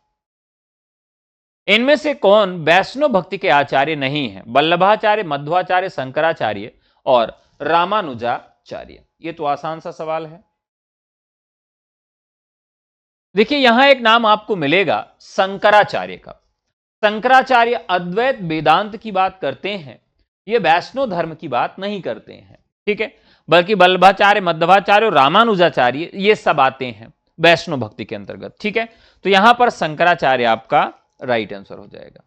इनमें से कौन वैष्णव भक्ति के आचार्य नहीं है? वल्लभाचार्य, मध्वाचार्य, शंकराचार्य और रामानुजाचार्य। ये तो आसान सा सवाल है। देखिए यहां एक नाम आपको मिलेगा शंकराचार्य का। शंकराचार्य अद्वैत वेदांत की बात करते हैं, ये वैष्णव धर्म की बात नहीं करते हैं। ठीक है, बल्कि वल्लभाचार्य, मध्वाचार्य और रामानुजाचार्य ये सब आते हैं वैष्णव भक्ति के अंतर्गत। ठीक है, तो यहां पर शंकराचार्य आपका राइट आंसर हो जाएगा।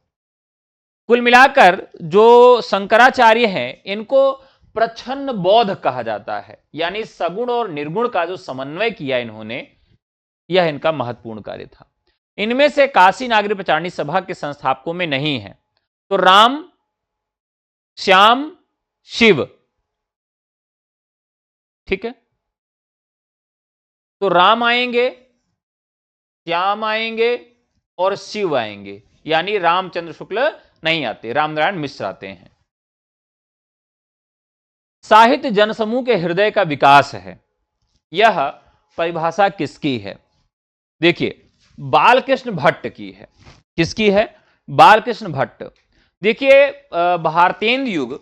कुल मिलाकर जो शंकराचार्य हैं, इनको प्रच्छन्न बोध कहा जाता है, यानी सगुण और निर्गुण का जो समन्वय किया इन्होंने, यह इनका महत्वपूर्ण कार्य था। इनमें से काशी नागरिक प्रचारणी सभा के संस्थापकों में नहीं है तो राम, श्याम, शिव, ठीक है। तो राम आएंगे, श्याम आएंगे और शिव आएंगे, यानी रामचंद्र शुक्ल नहीं आते, रामनारायण मिश्र आते हैं। साहित्य जनसमूह के हृदय का विकास है, यह परिभाषा किसकी है? देखिए, बालकृष्ण भट्ट की है। किसकी है? बालकृष्ण भट्ट। देखिए, भारतेंदु युग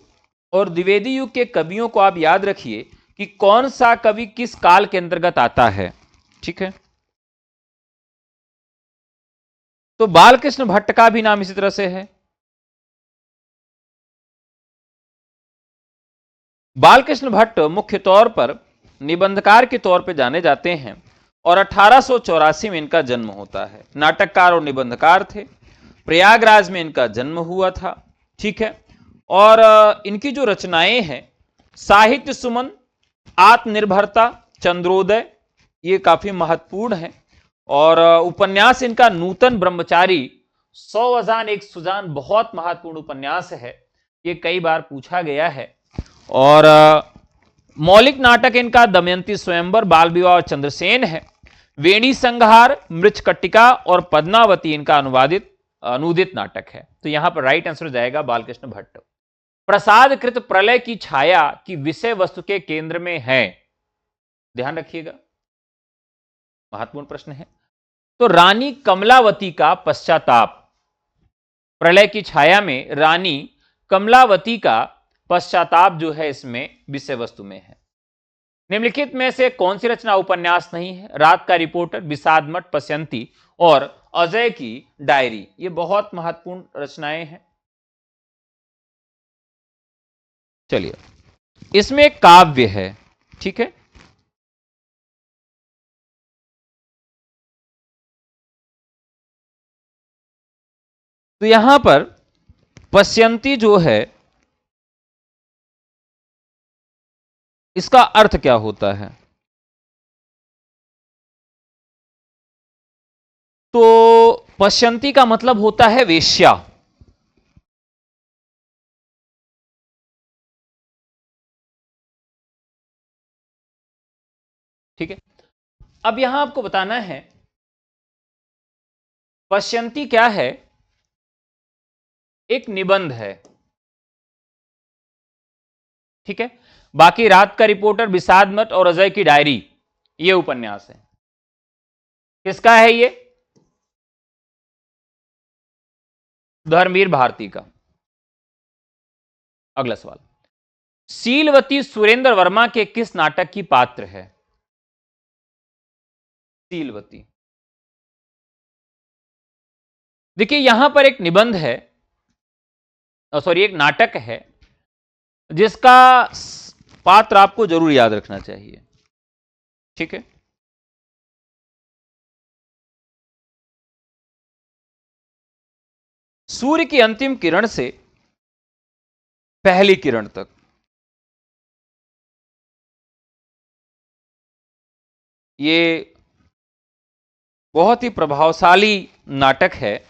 और द्विवेदी युग के कवियों को आप याद रखिए कि कौन सा कवि किस काल के अंतर्गत आता है, ठीक है। तो बालकृष्ण भट्ट का भी नाम इसी तरह से है। बालकृष्ण भट्ट मुख्य तौर पर निबंधकार के तौर पर जाने जाते हैं और 1884 में इनका जन्म होता है। नाटककार और निबंधकार थे। प्रयागराज में इनका जन्म हुआ था, ठीक है। और इनकी जो रचनाएं हैं, साहित्य सुमन, आत्मनिर्भरता, चंद्रोदय, ये काफी महत्वपूर्ण है। और उपन्यास इनका नूतन ब्रह्मचारी, 100 अजान एक सुजान, बहुत महत्वपूर्ण उपन्यास है, ये कई बार पूछा गया है। और मौलिक नाटक इनका दमयंती स्वयंवर, बाल विवाह और चंद्रसेन है। वेणी संहार, मृच्छकटिका और पद्मावती इनका अनुदित नाटक है। तो यहां पर राइट आंसर हो जाएगा बालकृष्ण भट्ट। प्रसादकृत प्रलय की छाया की विषय वस्तु के केंद्र में है, ध्यान रखिएगा, महत्वपूर्ण प्रश्न है। तो रानी कमलावती का पश्चाताप, प्रलय की छाया में रानी कमलावती का पश्चाताप जो है इसमें विषय वस्तु में है। निम्नलिखित में से कौन सी रचना उपन्यास नहीं है? रात का रिपोर्टर, विषाद मठ, पश्यंती और अजय की डायरी, ये बहुत महत्वपूर्ण रचनाएं हैं। चलिए, इसमें एक काव्य है, ठीक है। तो यहां पर पश्यंती जो है, इसका अर्थ क्या होता है? तो पश्यंती का मतलब होता है वेश्या। ठीक है, अब यहां आपको बताना है पश्यंती क्या है। एक निबंध है, ठीक है। बाकी रात का रिपोर्टर, विषाद मठ और अजय की डायरी, ये उपन्यास है। किसका है ये? धर्मवीर भारती का। अगला सवाल, शीलवती सुरेंद्र वर्मा के किस नाटक की पात्र है? शीलवती, देखिए यहां पर एक निबंध है, सॉरी एक नाटक है, जिसका पात्र आपको जरूर याद रखना चाहिए, ठीक है। सूर्य की अंतिम किरण से पहली किरण तक, ये बहुत ही प्रभावशाली नाटक है।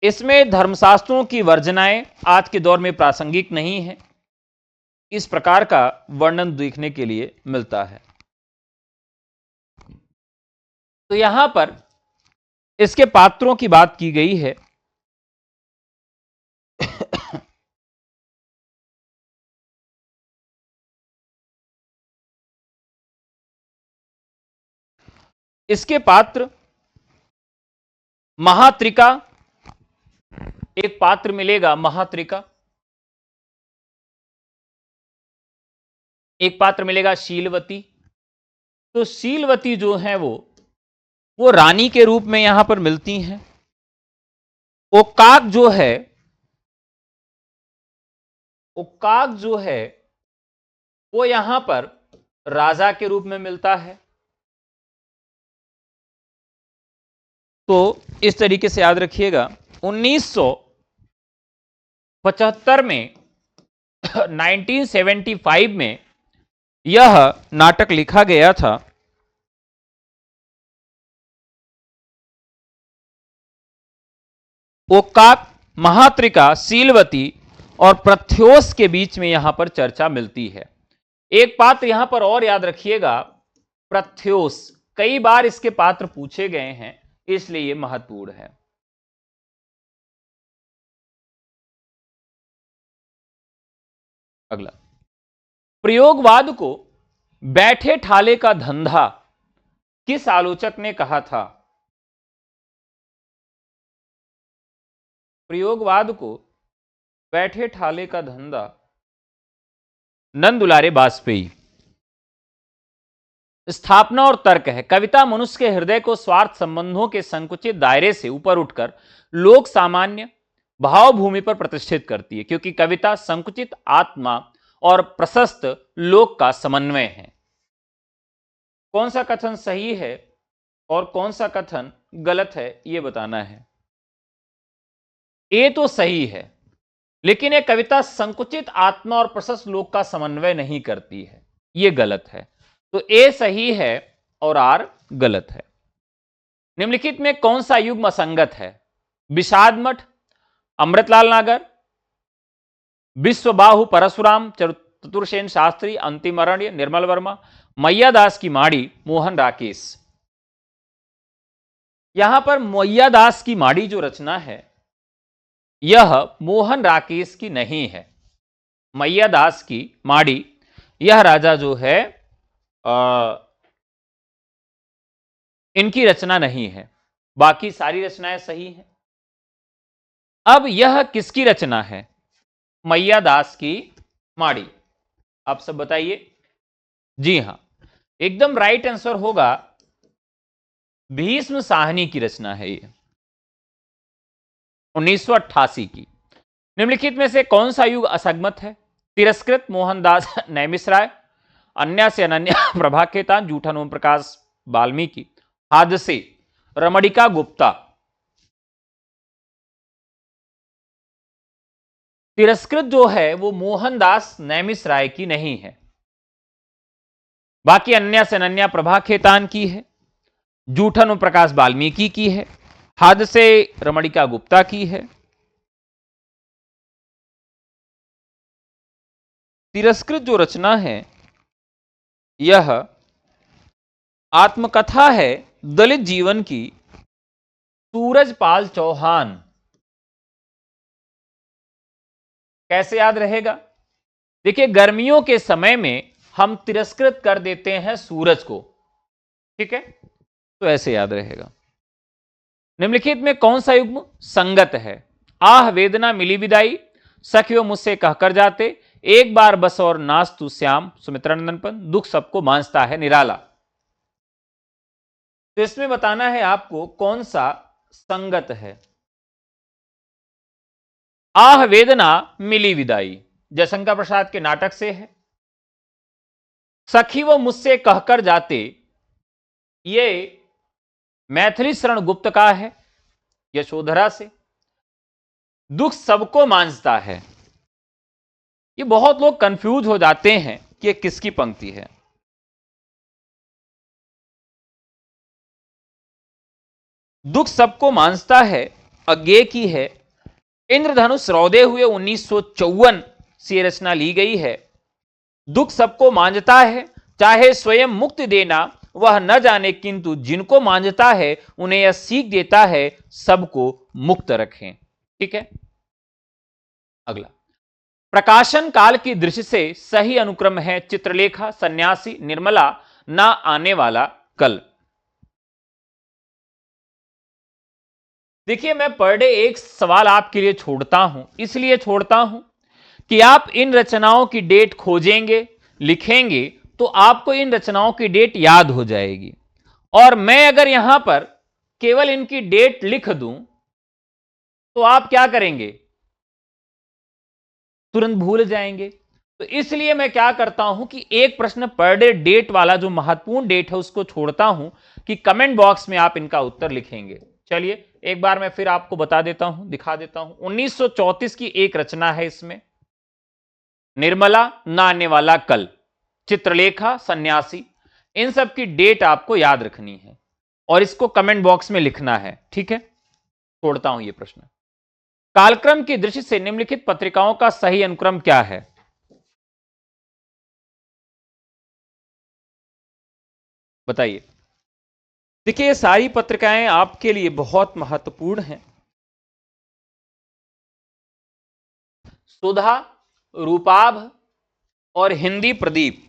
इसमें धर्मशास्त्रों की वर्जनाएं आज के दौर में प्रासंगिक नहीं है, इस प्रकार का वर्णन देखने के लिए मिलता है। तो यहां पर इसके पात्रों की बात की गई है। इसके पात्र महात्रिका, एक पात्र मिलेगा महात्रिका, एक पात्र मिलेगा शीलवती। तो शीलवती जो है वो रानी के रूप में यहां पर मिलती हैं। उक्काक जो है वो यहां पर राजा के रूप में मिलता है। तो इस तरीके से याद रखिएगा। 1975 में 1975 में यह नाटक लिखा गया था। ओक्काक, महात्रिका, सीलवती और प्रथ्योस के बीच में यहां पर चर्चा मिलती है। एक पात्र यहां पर और याद रखिएगा, प्रथ्योस। कई बार इसके पात्र पूछे गए हैं, इसलिए यह महत्वपूर्ण है। अगला, प्रयोगवाद को बैठे ठाले का धंधा किस आलोचक ने कहा था? प्रयोगवाद को बैठे ठाले का धंधा नंद दुलारे बाजपेयी। स्थापना और तर्क है, कविता मनुष्य के हृदय को स्वार्थ संबंधों के संकुचित दायरे से ऊपर उठकर लोक सामान्य भाव भूमि पर प्रतिष्ठित करती है, क्योंकि कविता संकुचित आत्मा और प्रशस्त लोक का समन्वय है। कौन सा कथन सही है और कौन सा कथन गलत है, यह बताना है। ए तो सही है, लेकिन यह कविता संकुचित आत्मा और प्रशस्त लोक का समन्वय नहीं करती है, यह गलत है। तो ए सही है और आर गलत है। निम्नलिखित में कौन सा युग्म असंगत है? विषाद मठ, अमृतलाल नागर, विश्वबाहु परशुराम, चतुर्सेन शास्त्री, अंतिम अरण्य, निर्मल वर्मा, मैयादास की माड़ी, मोहन राकेश। यहां पर मैयादास की माड़ी जो रचना है यह मोहन राकेश की नहीं है। मैयादास की माड़ी यह राजा जो है इनकी रचना नहीं है, बाकी सारी रचनाएं सही हैं। अब यह किसकी रचना है? मैयादास की माड़ी। आप सब बताइए। जी हां, एकदम राइट आंसर होगा, भीष्म साहनी की रचना है ये, 1988 की। निम्नलिखित में से कौन सा युग असंगत है? तिरस्कृत मोहनदास नैमिषराय, अन्य से अनन्या प्रभा खेतान, जूठन ओम प्रकाश वाल्मीकि, हादसे रमणिका गुप्ता। तिरस्कृत जो है वो मोहनदास नैमिषराय की नहीं है, बाकी अन्य से अनन्या प्रभा खेतान की है, जूठन ओम प्रकाश वाल्मीकि की है, हादसे रमणिका गुप्ता की है। तिरस्कृत जो रचना है यह आत्मकथा है दलित जीवन की, सूरजपाल चौहान। कैसे याद रहेगा? देखिए, गर्मियों के समय में हम तिरस्कृत कर देते हैं सूरज को, ठीक है, तो ऐसे याद रहेगा। निम्नलिखित में कौन सा युग्म संगत है? आह वेदना मिली विदाई, सखियों मुझसे कहकर जाते, एक बार बस और नाच तू श्याम, सुमित्रानंदन, दुख सबको मांझता है निराला। तो इसमें बताना है आपको कौन सा संगत है। आह वेदना मिली विदाई जयशंकर प्रसाद के नाटक से है। सखी वो मुझसे कहकर जाते, ये मैथिली शरण गुप्त का है, यशोधरा से। दुख सबको मांझता है, ये बहुत लोग कंफ्यूज हो जाते हैं कि ये किसकी पंक्ति है। दुख सबको मांझता है अज्ञे की है। इंद्रधनुष रौदे हुए 1954 से रचना ली गई है। दुख सबको मांझता है, चाहे स्वयं मुक्ति देना वह न जाने, किंतु जिनको मांझता है उन्हें यह सीख देता है सबको मुक्त रखें। ठीक है, अगला, प्रकाशन काल की दृष्टि से सही अनुक्रम है चित्रलेखा, सन्यासी, निर्मला, ना आने वाला कल। देखिए, मैं पर डे एक सवाल आपके लिए छोड़ता हूं, इसलिए छोड़ता हूं कि आप इन रचनाओं की डेट खोजेंगे, लिखेंगे, तो आपको इन रचनाओं की डेट याद हो जाएगी। और मैं अगर यहां पर केवल इनकी डेट लिख दूं तो आप क्या करेंगे? तुरंत भूल जाएंगे। तो इसलिए मैं क्या करता हूं कि एक प्रश्न पर डे डेट वाला जो महत्वपूर्ण डेट है उसको छोड़ता हूं कि कमेंट बॉक्स में आप इनका उत्तर लिखेंगे। चलिए एक बार मैं फिर आपको बता देता हूं, दिखा देता हूं। 1934 की एक रचना है इसमें, निर्मला, ना आने वाला कल, चित्रलेखा, सन्यासी, इन सब की डेट आपको याद रखनी है और इसको कमेंट बॉक्स में लिखना है। ठीक है, छोड़ता हूं ये प्रश्न। कालक्रम की दृष्टि से निम्नलिखित पत्रिकाओं का सही अनुक्रम क्या है? बताइए। देखिए, ये सारी पत्रिकाएं आपके लिए बहुत महत्वपूर्ण हैं। सुधा, रूपाभ और हिंदी प्रदीप,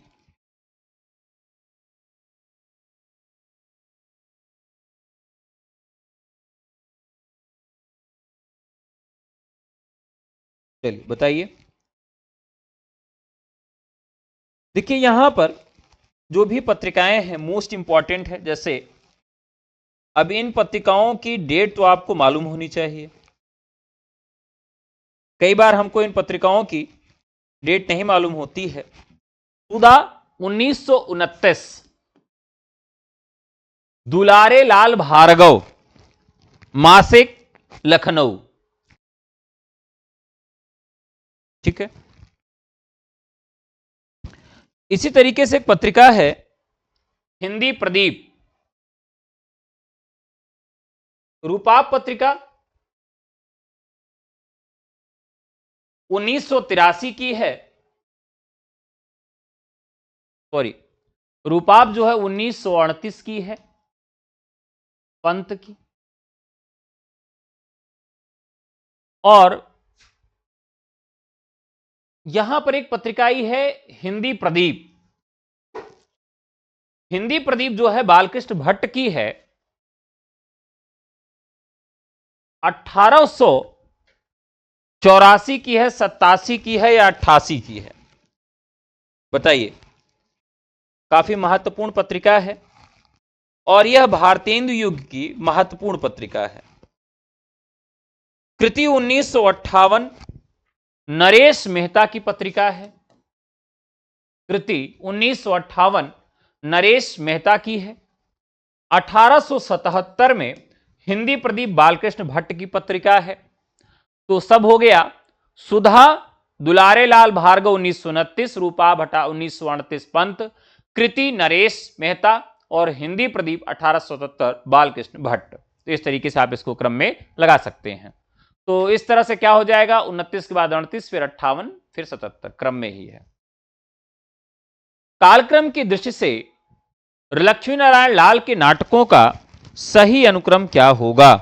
चलिए बताइए। देखिए, यहां पर जो भी पत्रिकाएं हैं मोस्ट इंपॉर्टेंट है। जैसे अब इन पत्रिकाओं की डेट तो आपको मालूम होनी चाहिए। कई बार हमको इन पत्रिकाओं की डेट नहीं मालूम होती है। सुधा 1929, दुलारे लाल भार्गव, मासिक लखनऊ। ठीक है, इसी तरीके से एक पत्रिका है हिंदी प्रदीप, रूपाप पत्रिका 1983 की है। सॉरी, रूपाप जो है 1938 की है, पंत की। और यहां पर एक पत्रिका आई है हिंदी प्रदीप। हिंदी प्रदीप जो है बालकृष्ण भट्ट की है, 1884 की है, 87 की है या 88 की है? बताइए। काफी महत्वपूर्ण पत्रिका है और यह भारतेंदु युग की महत्वपूर्ण पत्रिका है। कृति 1958 नरेश मेहता की पत्रिका है। कृति 1958 नरेश मेहता की है। 1877 में हिंदी प्रदीप बालकृष्ण भट्ट की पत्रिका है। तो सब हो गया। सुधा दुलारे लाल भार्गव 1929, रूपा भट्टा 1938 पंत, कृति नरेश मेहता और हिंदी प्रदीप 1877 बालकृष्ण भट्ट। तो इस तरीके से आप इसको क्रम में लगा सकते हैं। तो इस तरह से क्या हो जाएगा, 29 के बाद 38, फिर 58, फिर 77, क्रम में ही है। कालक्रम की दृष्टि से लक्ष्मी नारायण लाल के नाटकों का सही अनुक्रम क्या होगा?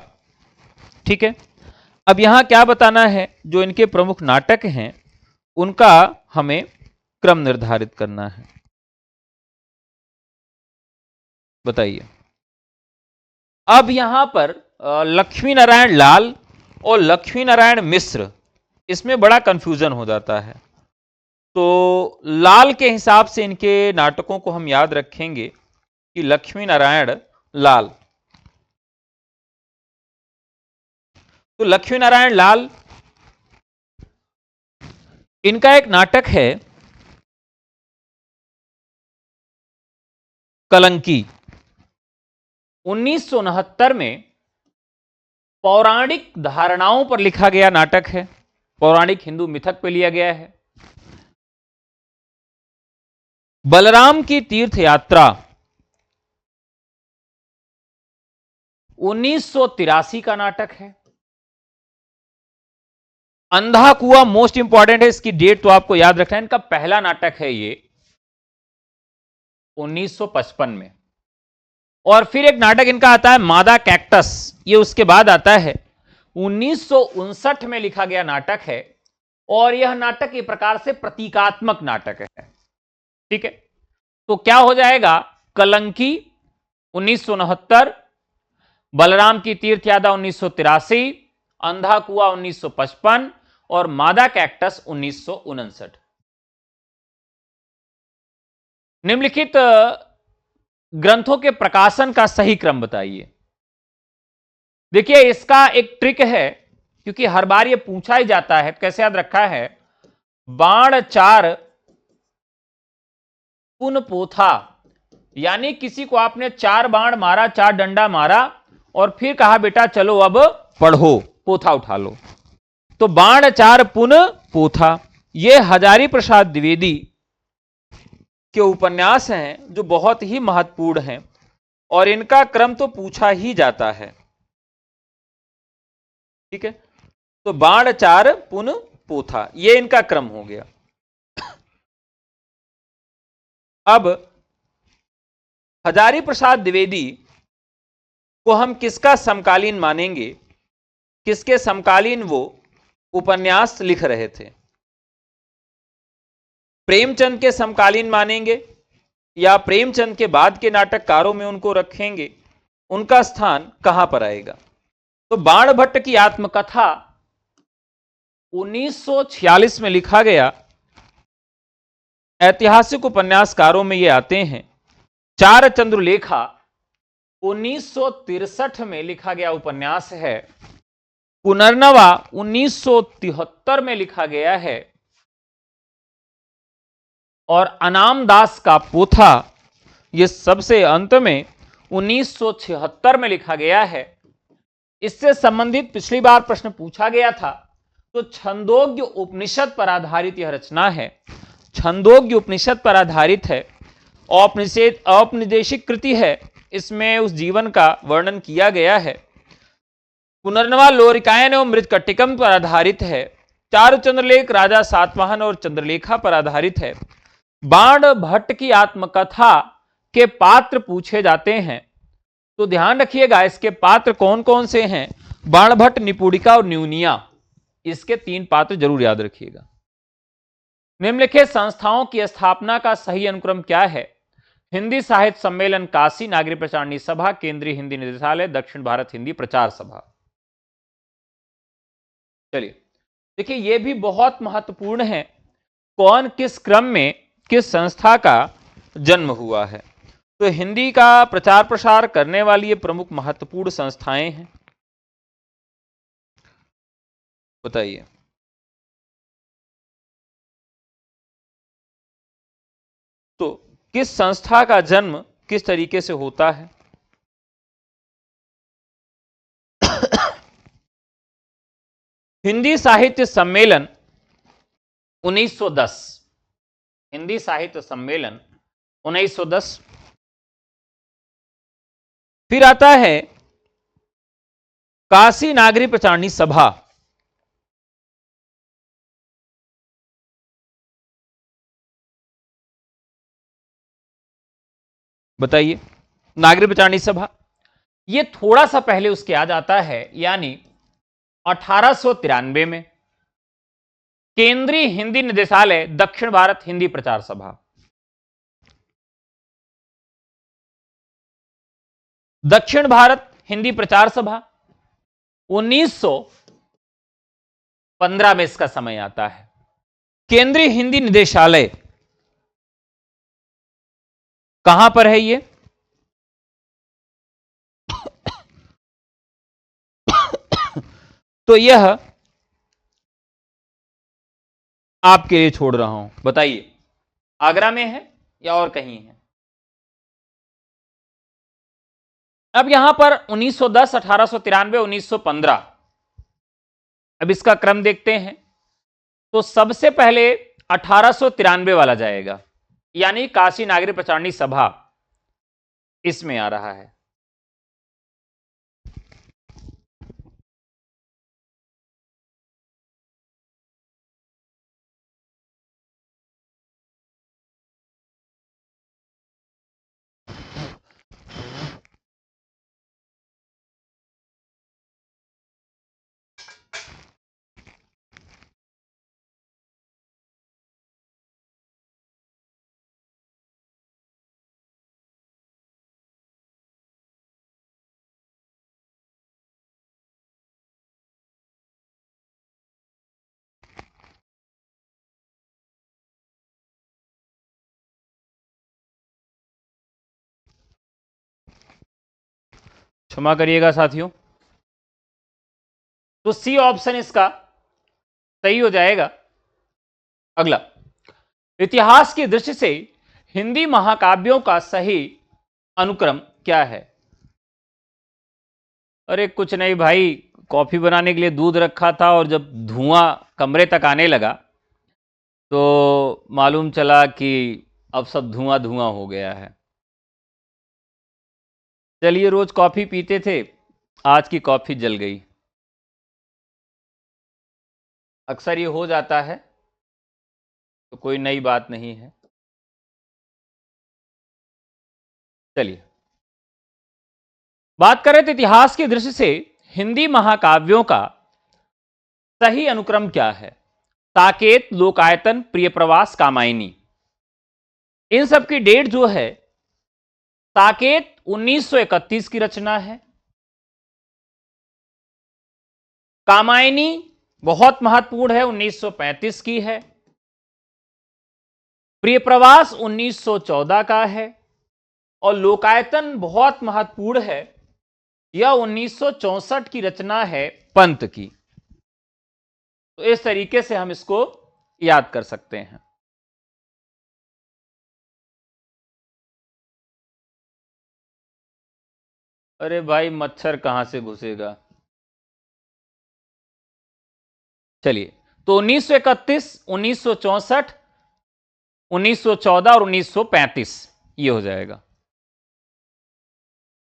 ठीक है, अब यहां क्या बताना है, जो इनके प्रमुख नाटक हैं उनका हमें क्रम निर्धारित करना है। बताइए। अब यहां पर लक्ष्मी नारायण लाल और लक्ष्मी नारायण मिश्र, इसमें बड़ा कंफ्यूजन हो जाता है। तो लाल के हिसाब से इनके नाटकों को हम याद रखेंगे कि लक्ष्मी नारायण लाल। तो लक्ष्मी नारायण लाल, इनका एक नाटक है कलंकी। 1969 में पौराणिक धारणाओं पर लिखा गया नाटक है, पौराणिक हिंदू मिथक पे लिया गया है। बलराम की तीर्थ यात्रा 1983 का नाटक है। अंधा कुआं मोस्ट इंपॉर्टेंट है, इसकी डेट तो आपको याद रखना है। इनका पहला नाटक है ये 1955 में। और फिर एक नाटक इनका आता है मादा कैक्टस, ये उसके बाद आता है। 1959 में लिखा गया नाटक है और यह नाटक एक प्रकार से प्रतीकात्मक नाटक है। ठीक है, तो क्या हो जाएगा, कलंकी 1969, बलराम की तीर्थ यात्रा 1983, अंधा कुआं 1955 और मादा कैक्टस 1959। निम्नलिखित ग्रंथों के प्रकाशन का सही क्रम बताइए। देखिए, इसका एक ट्रिक है, क्योंकि हर बार यह पूछा ही जाता है। कैसे याद रखा है, बाण चार पुन पोथा, यानी किसी को आपने 4 बाण मारा, 4 डंडा मारा और फिर कहा बेटा चलो अब पढ़ो, पोथा उठा लो। तो बाण चार पुन पोथा, ये हजारी प्रसाद द्विवेदी के उपन्यास हैं जो बहुत ही महत्वपूर्ण हैं और इनका क्रम तो पूछा ही जाता है। ठीक है, तो बाण चार पुन पोथा, ये इनका क्रम हो गया। अब हजारी प्रसाद द्विवेदी को हम किसका समकालीन मानेंगे, किसके समकालीन वो उपन्यास लिख रहे थे? प्रेमचंद के समकालीन मानेंगे या प्रेमचंद के बाद के नाटककारों में उनको रखेंगे? उनका स्थान कहां पर आएगा? तो बाणभट्ट की आत्मकथा 1946 में लिखा गया। ऐतिहासिक उपन्यासकारों में ये आते हैं। चार चंद्रलेखा 1963 में लिखा गया उपन्यास है। पुनर्नवा 1973 में लिखा गया है और अनाम दास का पोथा ये सबसे अंत में 1976 में लिखा गया है। इससे संबंधित पिछली बार प्रश्न पूछा गया था। तो छंदोग्य उपनिषद पर आधारित यह रचना है। छंदोग्य उपनिषद पर आधारित है। औपनिवेशिक कृति है। इसमें उस जीवन का वर्णन किया गया है। पुनर्नवा लोरिकायन एवं मृतकटिकम पर आधारित है। चारु चंद्रलेख राजा सातवाहन और चंद्रलेखा पर आधारित है। बाणभट्ट की आत्मकथा के पात्र पूछे जाते हैं तो ध्यान रखिएगा इसके पात्र कौन कौन से हैं। बाणभट्ट, निपुणिका और न्यूनिया, इसके 3 पात्र जरूर याद रखिएगा। निम्नलिखित संस्थाओं की स्थापना का सही अनुक्रम क्या है? हिंदी साहित्य सम्मेलन काशी, नागरिक प्रचारणी सभा, केंद्रीय हिंदी निदेशालय, दक्षिण भारत हिंदी प्रचार सभा। चलिए देखिए, यह भी बहुत महत्वपूर्ण है, कौन किस क्रम में किस संस्था का जन्म हुआ है। तो हिंदी का प्रचार प्रसार करने वाली ये प्रमुख महत्वपूर्ण संस्थाएं हैं। बताइए, तो किस संस्था का जन्म किस तरीके से होता है? हिंदी साहित्य सम्मेलन 1910, हिंदी साहित्य सम्मेलन 1910। फिर आता है काशी नागरिक प्रचारणी सभा, बताइए। नागरिक प्रचारणी सभा ये थोड़ा सा पहले उसके आ जाता है, यानी 1893 में। केंद्रीय हिंदी निदेशालय, दक्षिण भारत हिंदी प्रचार सभा। दक्षिण भारत हिंदी प्रचार सभा 1915 में इसका समय आता है। केंद्रीय हिंदी निदेशालय कहां पर है ये? तो यह आपके लिए छोड़ रहा हूं, बताइए आगरा में है या और कहीं है? अब यहां पर 1910, 1893, 1915, अब इसका क्रम देखते हैं। तो सबसे पहले 1893 वाला जाएगा, यानी काशी नागरिक प्रचारणी सभा इसमें आ रहा है। क्षमा करिएगा साथियों। तो सी ऑप्शन इसका सही हो जाएगा। अगला, इतिहास की दृष्टि से हिंदी महाकाव्यों का सही अनुक्रम क्या है? अरे कुछ नहीं भाई, कॉफी बनाने के लिए दूध रखा था और जब धुआं कमरे तक आने लगा तो मालूम चला कि अब सब धुआं धुआं हो गया है। चलिए, रोज कॉफी पीते थे, आज की कॉफी जल गई। अक्सर ये हो जाता है, तो कोई नई बात नहीं है। चलिए, बात कर रहे थे इतिहास की दृष्टि से हिंदी महाकाव्यों का सही अनुक्रम क्या है। साकेत, लोकायतन, प्रियप्रवास, कामायनी, इन सब की डेट जो है, साकेत 1931 की रचना है। कामायनी बहुत महत्वपूर्ण है, 1935 की है। प्रियप्रवास 1914 का है। और लोकायतन बहुत महत्वपूर्ण है, यह 1964 की रचना है, पंत की। तो इस तरीके से हम इसको याद कर सकते हैं। अरे भाई, मच्छर कहां से घुसेगा। चलिए, तो 1931, 1964, 1914 और 1935 ये हो जाएगा।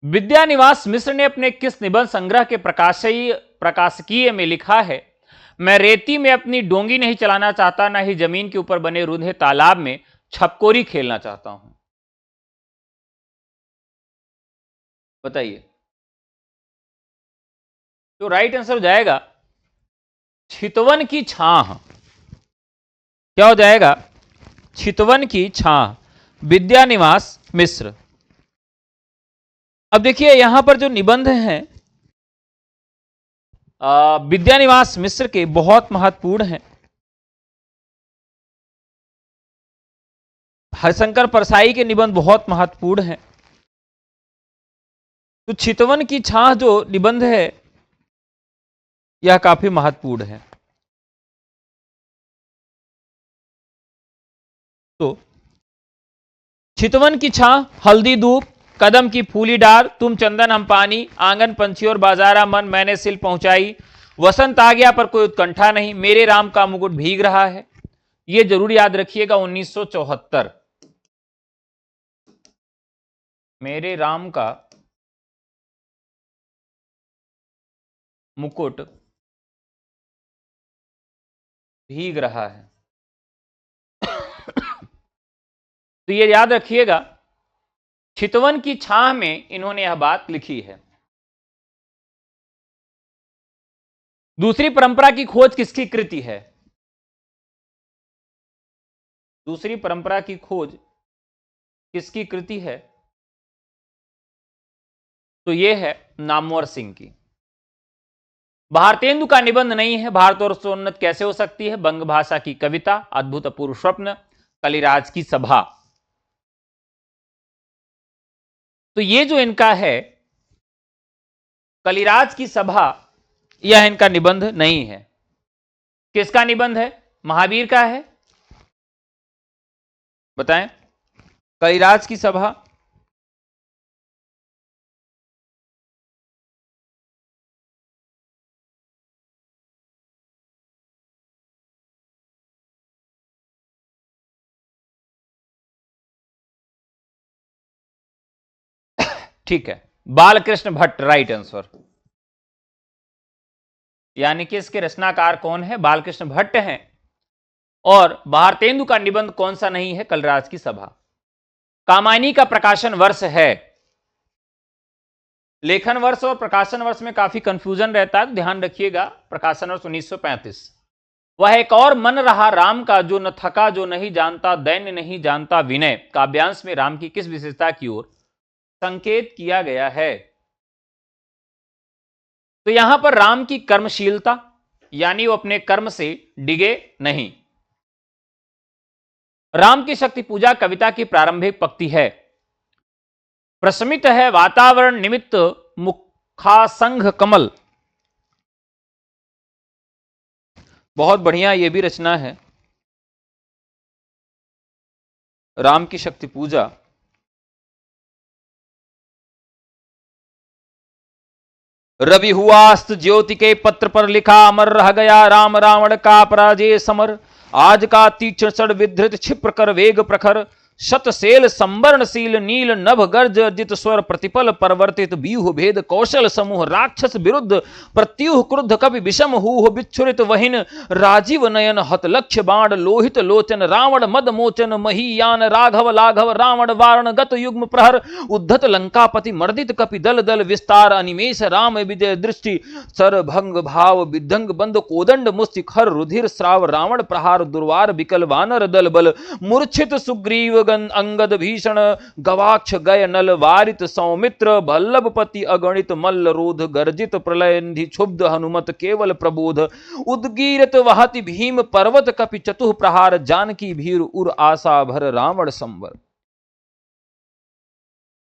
विद्यानिवास मिश्र ने अपने किस निबंध संग्रह के प्रकाशकीय में लिखा है, मैं रेती में अपनी डोंगी नहीं चलाना चाहता, ना ही जमीन के ऊपर बने रूंधे तालाब में छपकोरी खेलना चाहता हूं। बताइए। तो राइट आंसर हो जाएगा चितवन की छाह। क्या हो जाएगा? चितवन की छाह, विद्यानिवास मिश्र। अब देखिए, यहां पर जो निबंध हैं विद्यानिवास मिश्र के, बहुत महत्वपूर्ण हैं। हरिशंकर परसाई के निबंध बहुत महत्वपूर्ण हैं। तो चितवन की छाह जो निबंध है, यह काफी महत्वपूर्ण है। तो चितवन की छाह, हल्दी धूप, कदम की फूली डार, तुम चंदन हम पानी, आंगन पंछी और बाजारा मन, मैंने सिल पहुंचाई, वसंत आ गया पर कोई उत्कंठा नहीं, मेरे राम का मुकुट भीग रहा है। यह जरूर याद रखिएगा, 1974। मेरे राम का मुकुट भीग रहा है। तो ये याद रखिएगा, चितवन की छाह में इन्होंने यह बात लिखी है। दूसरी परंपरा की खोज किसकी कृति है? दूसरी परंपरा की खोज किसकी कृति है? तो यह है नामवर सिंह की। भारतेंदु का निबंध नहीं है, भारत और सोन्नत कैसे हो सकती है, बंग भाषा की कविता, अद्भुत अपूर्व स्वप्न, कलिराज की सभा। तो ये जो इनका है कलिराज की सभा, यह इनका निबंध नहीं है। किसका निबंध है? महावीर का है। बताएं। कलिराज की सभा ठीक है, बालकृष्ण भट्ट राइट आंसर। यानी कि इसके रचनाकार कौन है? बालकृष्ण भट्ट हैं। और भारतेंदु का निबंध कौन सा नहीं है? कलिराज की सभा। कामायनी का प्रकाशन वर्ष है, लेखन वर्ष और प्रकाशन वर्ष में काफी कंफ्यूजन रहता है, तो ध्यान रखिएगा, प्रकाशन वर्ष 1935। वह एक और मन रहा राम का, जो न थका जो नहीं जानता दैन्य नहीं जानता विनय, काव्यांश में राम की किस विशेषता की ओर संकेत किया गया है? तो यहां पर राम की कर्मशीलता, यानी वो अपने कर्म से डिगे नहीं। राम की शक्ति पूजा कविता की प्रारंभिक पंक्ति है, प्रशमित है वातावरण निमित्त मुखासंघ कमल। बहुत बढ़िया, यह भी रचना है, राम की शक्ति पूजा। रवि हुआ अस्त ज्योति के पत्र पर लिखा, अमर रह गया राम रावण का पराजय समर, आज का तीक्ष्ण षड विधृत क्षिप्र कर वेग प्रखर, शतसेल संवरणशील नील नभ गर्ज अर्जित स्वर प्रतिपल परिवर्तित व्यूह भेद कौशल समूह राक्षस विरुद्ध प्रत्युह क्रुद्ध कपि विषम हूह विच्छुरित वहिन राजीव नयन हत लक्ष्य बाण लोहित लोचन रावण मद मोचन महीयान राघव लाघव रावण वारण गत युग्म प्रहर उद्धत लंकापति मर्दित कपि दल दल विस्तार अनिमेष राम विजय दृष्टि सर भंग भाव विदंग बंद कोदंड मुस्ति खर रुधिर श्राव रावण प्रहार दुर्वार विकल वानर दल बल मूर्छित सुग्रीव अंगद भीषण गवाक्ष गय नल वारित सौमित्र भल्लभपति अगणित मल्ल रोध गर्जित प्रलयंधि क्षुब्ध हनुमत केवल प्रबोध उद्गीरित वहति भीम पर्वत कपि चतुः प्रहार जानकी भीर उर आशा भर रावण संवर।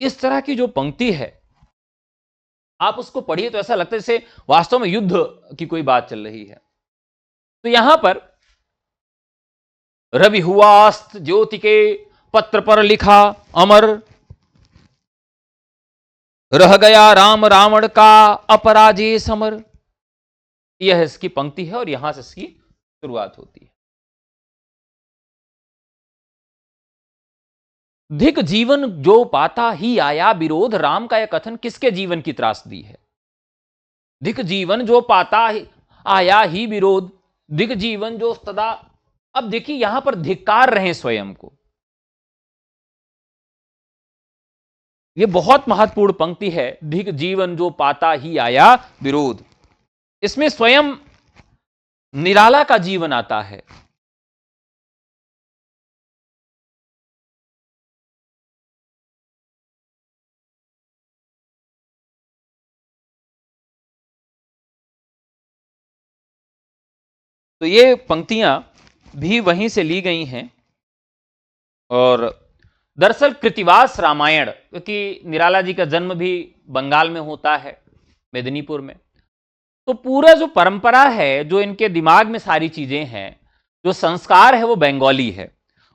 इस तरह की जो पंक्ति है आप उसको पढ़िए तो ऐसा लगता है जैसे वास्तव में युद्ध की कोई बात चल रही है। तो यहां पर रवि हुआ अस्त ज्योति के पत्र पर लिखा अमर, रह गया राम रावण का अपराजय समर। यह इसकी पंक्ति है और यहां से इसकी शुरुआत होती है। धिक जीवन जो पाता ही आया विरोध, राम का यह कथन किसके जीवन की त्रासदी है? धिक जीवन जो पाता ही आया ही विरोध, धिक जीवन जो सदा। अब देखिए यहां पर धिक्कार रहे स्वयं को, यह बहुत महत्वपूर्ण पंक्ति है। धिक जीवन जो पाता ही आया विरोध, इसमें स्वयं निराला का जीवन आता है। तो ये पंक्तियां भी वहीं से ली गई हैं और दरअसल कृतिवास रामायण, क्योंकि निराला जी का जन्म भी बंगाल में होता है, मेदिनीपुर में, तो पूरा जो परंपरा है, जो इनके दिमाग में सारी चीजें हैं, जो संस्कार है वो बंगाली है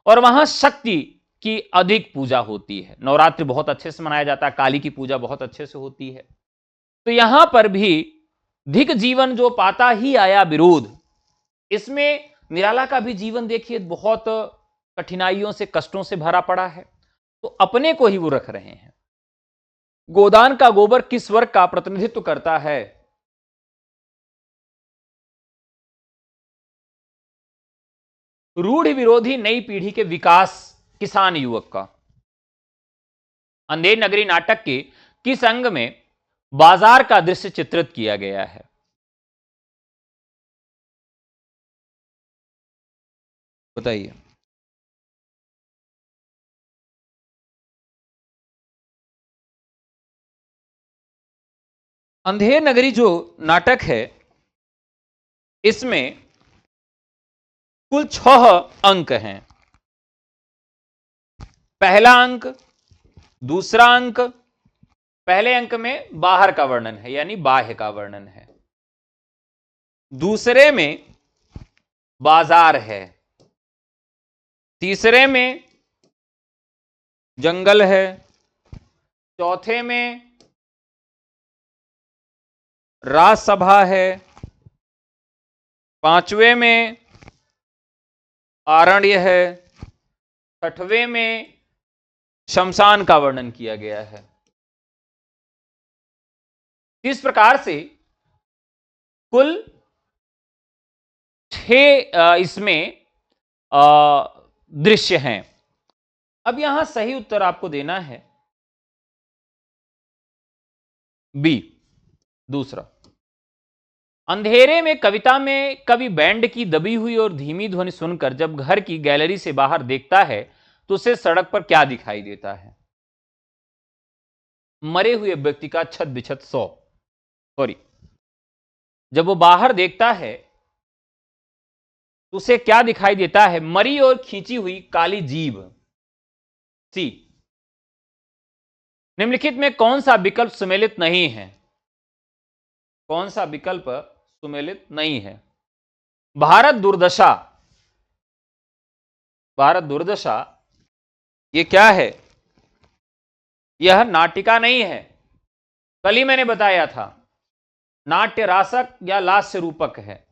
और वहां शक्ति की अधिक पूजा होती है। नवरात्रि बहुत अच्छे से मनाया जाता है, काली की पूजा बहुत अच्छे से होती है। तो यहां पर भी धिक जीवन जो पाता ही आया विरोध, इसमें निराला का भी जीवन देखिए बहुत कठिनाइयों से कष्टों से भरा पड़ा है, तो अपने को ही वो रख रहे हैं। गोदान का गोबर किस वर्ग का प्रतिनिधित्व करता है? रूढ़ विरोधी नई पीढ़ी के विकास, किसान युवक का। अंधेर नगरी नाटक के किस अंग में बाजार का दृश्य चित्रित किया गया है? बताइए। अंधेर नगरी जो नाटक है इसमें कुल 6 अंक हैं। पहला अंक, दूसरा अंक, पहले अंक में बाहर का वर्णन है यानी बाह्य का वर्णन है, दूसरे में बाजार है, तीसरे में जंगल है, चौथे में राजसभा है, पांचवें में आरण्य है, छठवें में शमशान का वर्णन किया गया है। इस प्रकार से कुल 6 इसमें दृश्य हैं। अब यहां सही उत्तर आपको देना है बी, दूसरा। अंधेरे में कविता में कवि बैंड की दबी हुई और धीमी ध्वनि सुनकर जब घर की गैलरी से बाहर देखता है तो उसे सड़क पर क्या दिखाई देता है? मरे हुए व्यक्ति का छत बिछत सौ, सॉरी, जब वो बाहर देखता है तो उसे क्या दिखाई देता है? मरी और खींची हुई काली जीभ। सी, निम्नलिखित में कौन सा विकल्प सुमेलित नहीं है? कौन सा विकल्प सुमेलित नहीं है? भारत दुर्दशा, भारत दुर्दशा ये क्या है? यह नाटिका नहीं है, कल ही मैंने बताया था, नाट्य रासक या लास्य रूपक है।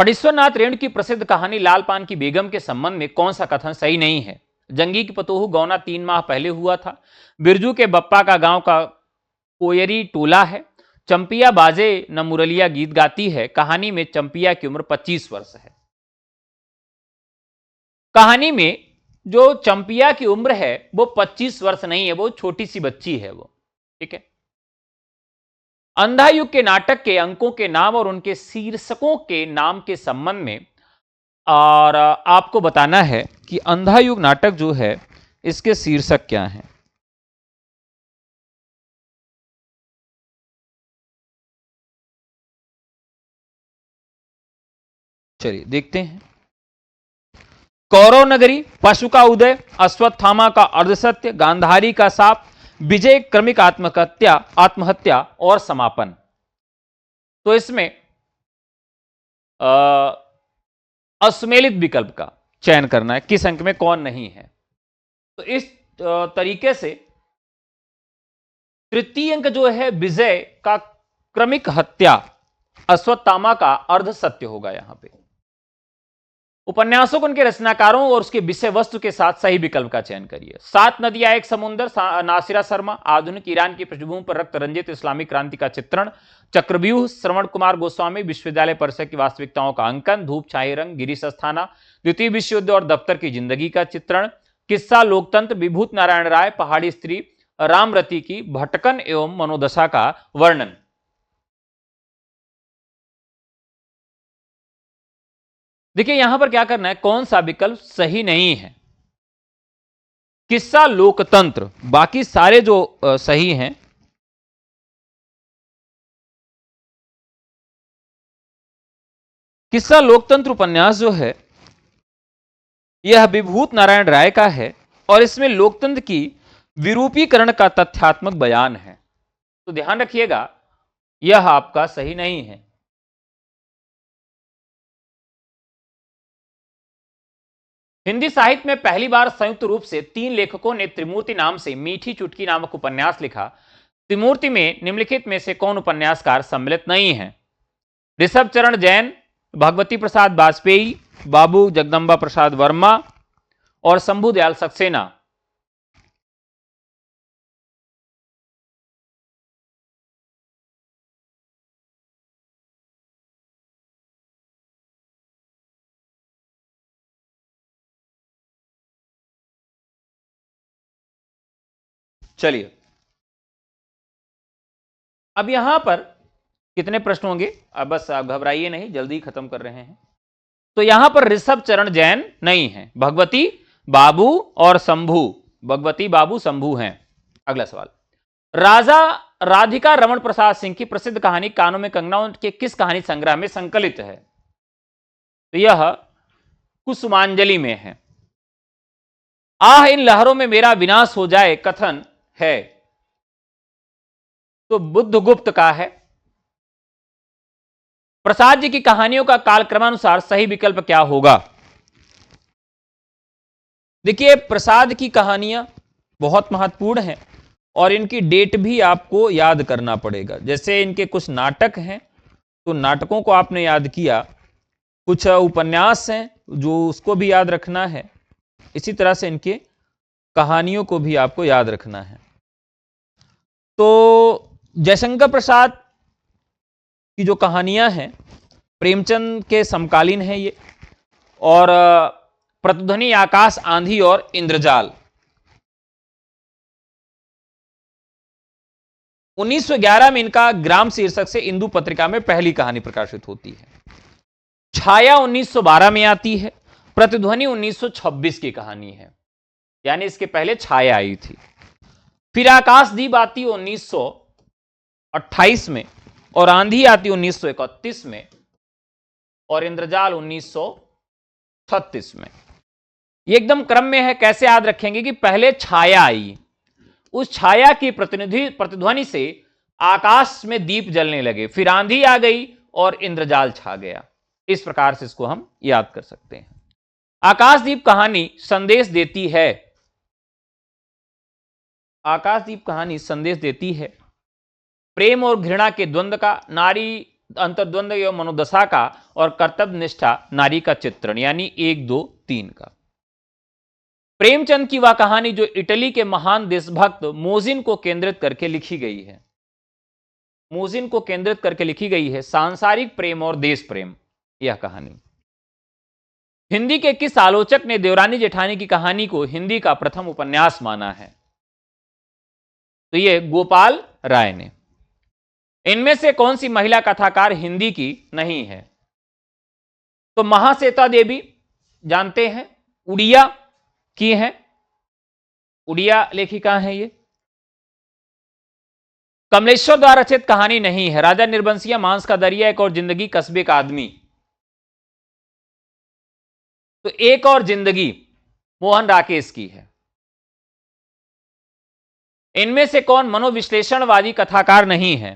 फणीश्वरनाथ रेणु की प्रसिद्ध कहानी लाल पान की बेगम के संबंध में कौन सा कथन सही नहीं है? जंगी की पतोहू गौना 3 माह पहले हुआ था। बिरजू के बप्पा का गांव का कोयरी टोला है। चंपिया बाजे न मुरलिया गीत गाती है। कहानी में चंपिया की उम्र 25 वर्ष है। कहानी में जो चंपिया की उम्र है वो 25 वर्ष नहीं है, वो छोटी सी बच्ची है वो, ठीक है। अंधा युग के नाटक के अंकों के नाम और उनके शीर्षकों के नाम के संबंध में और आपको बताना है कि अंधा युग नाटक जो है इसके शीर्षक क्या हैं। चलिए देखते हैं। कौरव नगरी, पशु का उदय, अश्वत्थामा का अर्धसत्य, गांधारी का साप, विजय क्रमिक आत्महत्या और समापन। तो इसमें असुमेलित विकल्प का चयन करना है, किस अंक में कौन नहीं है। तो इस तरीके से तृतीय अंक जो है विजय का क्रमिक हत्या, अश्वत्थामा का अर्धसत्य होगा। यहां पे उपन्यासों को उनके रचनाकारों और उसके विषय वस्तु के साथ सही विकल्प का चयन करिए। 7 नदियां एक समुंदर, नासिरा शर्मा, आधुनिक ईरान की पृष्ठभूमि पर रक्त रंजित इस्लामिक क्रांति का चित्रण, चक्रव्यूह, श्रवण कुमार गोस्वामी, विश्वविद्यालय परिसर की वास्तविकताओं का अंकन, धूप छाई रंग, गिरीश अस्थाना, द्वितीय विश्व युद्ध और दफ्तर की जिंदगी का चित्रण, किस्सा लोकतंत्र, विभूत नारायण राय, पहाड़ी स्त्री, रामरती की भटकन एवं मनोदशा का वर्णन। देखिए यहां पर क्या करना है, कौन सा विकल्प सही नहीं है। किस्सा लोकतंत्र, बाकी सारे जो सही हैं। किस्सा लोकतंत्र उपन्यास जो है यह विभूत नारायण राय का है और इसमें लोकतंत्र की विरूपीकरण का तथ्यात्मक बयान है। तो ध्यान रखिएगा यह आपका सही नहीं है। हिंदी साहित्य में पहली बार संयुक्त रूप से 3 लेखकों ने त्रिमूर्ति नाम से मीठी चुटकी नामक उपन्यास लिखा। त्रिमूर्ति में निम्नलिखित में से कौन उपन्यासकार सम्मिलित नहीं है? ऋषभ चरण जैन, भगवती प्रसाद वाजपेयी, बाबू जगदम्बा प्रसाद वर्मा और शंभु दयाल सक्सेना। चलिए अब यहां पर कितने प्रश्न होंगे, अब बस आप घबराइए नहीं, जल्दी खत्म कर रहे हैं। तो यहां पर ऋषभ चरण जैन नहीं है, भगवती बाबू और शंभू, भगवती बाबू शंभू हैं। अगला सवाल, राजा राधिका रमण प्रसाद सिंह की प्रसिद्ध कहानी कानों में कंगना के किस कहानी संग्रह में संकलित है? तो यह कुसुमांजलि में है। आह इन लहरों में मेरा विनाश हो जाए कथन है तो बुद्धगुप्त का है। प्रसाद जी की कहानियों का कालक्रमानुसार सही विकल्प क्या होगा? देखिए प्रसाद की कहानियां बहुत महत्वपूर्ण हैं और इनकी डेट भी आपको याद करना पड़ेगा। जैसे इनके कुछ नाटक हैं तो नाटकों को आपने याद किया, कुछ उपन्यास हैं जो उसको भी याद रखना है, इसी तरह से इनके कहानियों को भी आपको याद रखना है। तो जयशंकर प्रसाद की जो कहानियां हैं प्रेमचंद के समकालीन है ये, और प्रतिध्वनि, आकाश, आंधी और इंद्रजाल। 1911 में इनका ग्राम शीर्षक से इंदु पत्रिका में पहली कहानी प्रकाशित होती है। छाया 1912 में आती है। प्रतिध्वनि 1926 की कहानी है, यानी इसके पहले छाया आई थी। फिर आकाशदीप आती 1928 में और आंधी आती 1931 में और इंद्रजाल 1936 में। ये एकदम क्रम में है, कैसे याद रखेंगे कि पहले छाया आई, उस छाया की प्रतिध्वनि से आकाश में दीप जलने लगे, फिर आंधी आ गई और इंद्रजाल छा गया। इस प्रकार से इसको हम याद कर सकते हैं। आकाशदीप कहानी संदेश देती है, आकाशदीप कहानी संदेश देती है प्रेम और घृणा के द्वंद्व का, नारी अंतर्द्वंद एवं मनोदशा का, और कर्तव्य निष्ठा नारी का चित्रण, यानी 1, 2, 3 का। प्रेमचंद की वह कहानी जो इटली के महान देशभक्त मोजिन को केंद्रित करके लिखी गई है, मोजिन को केंद्रित करके लिखी गई है, सांसारिक प्रेम और देश प्रेम, यह कहानी। हिंदी के किस आलोचक ने देवरानी जेठानी की कहानी को हिंदी का प्रथम उपन्यास माना है? तो यह गोपाल राय ने। इनमें से कौन सी महिला कथाकार हिंदी की नहीं है? तो महाश्वेता देवी जानते हैं, उड़िया की हैं, उड़िया लेखिका हैं ये। कमलेश्वर द्वारा रचित कहानी नहीं है, राजा निर्बंसिया, मांस का दरिया, एक और जिंदगी, कस्बे का आदमी। तो एक और जिंदगी मोहन राकेश की है। इनमें से कौन मनोविश्लेषणवादी कथाकार नहीं है?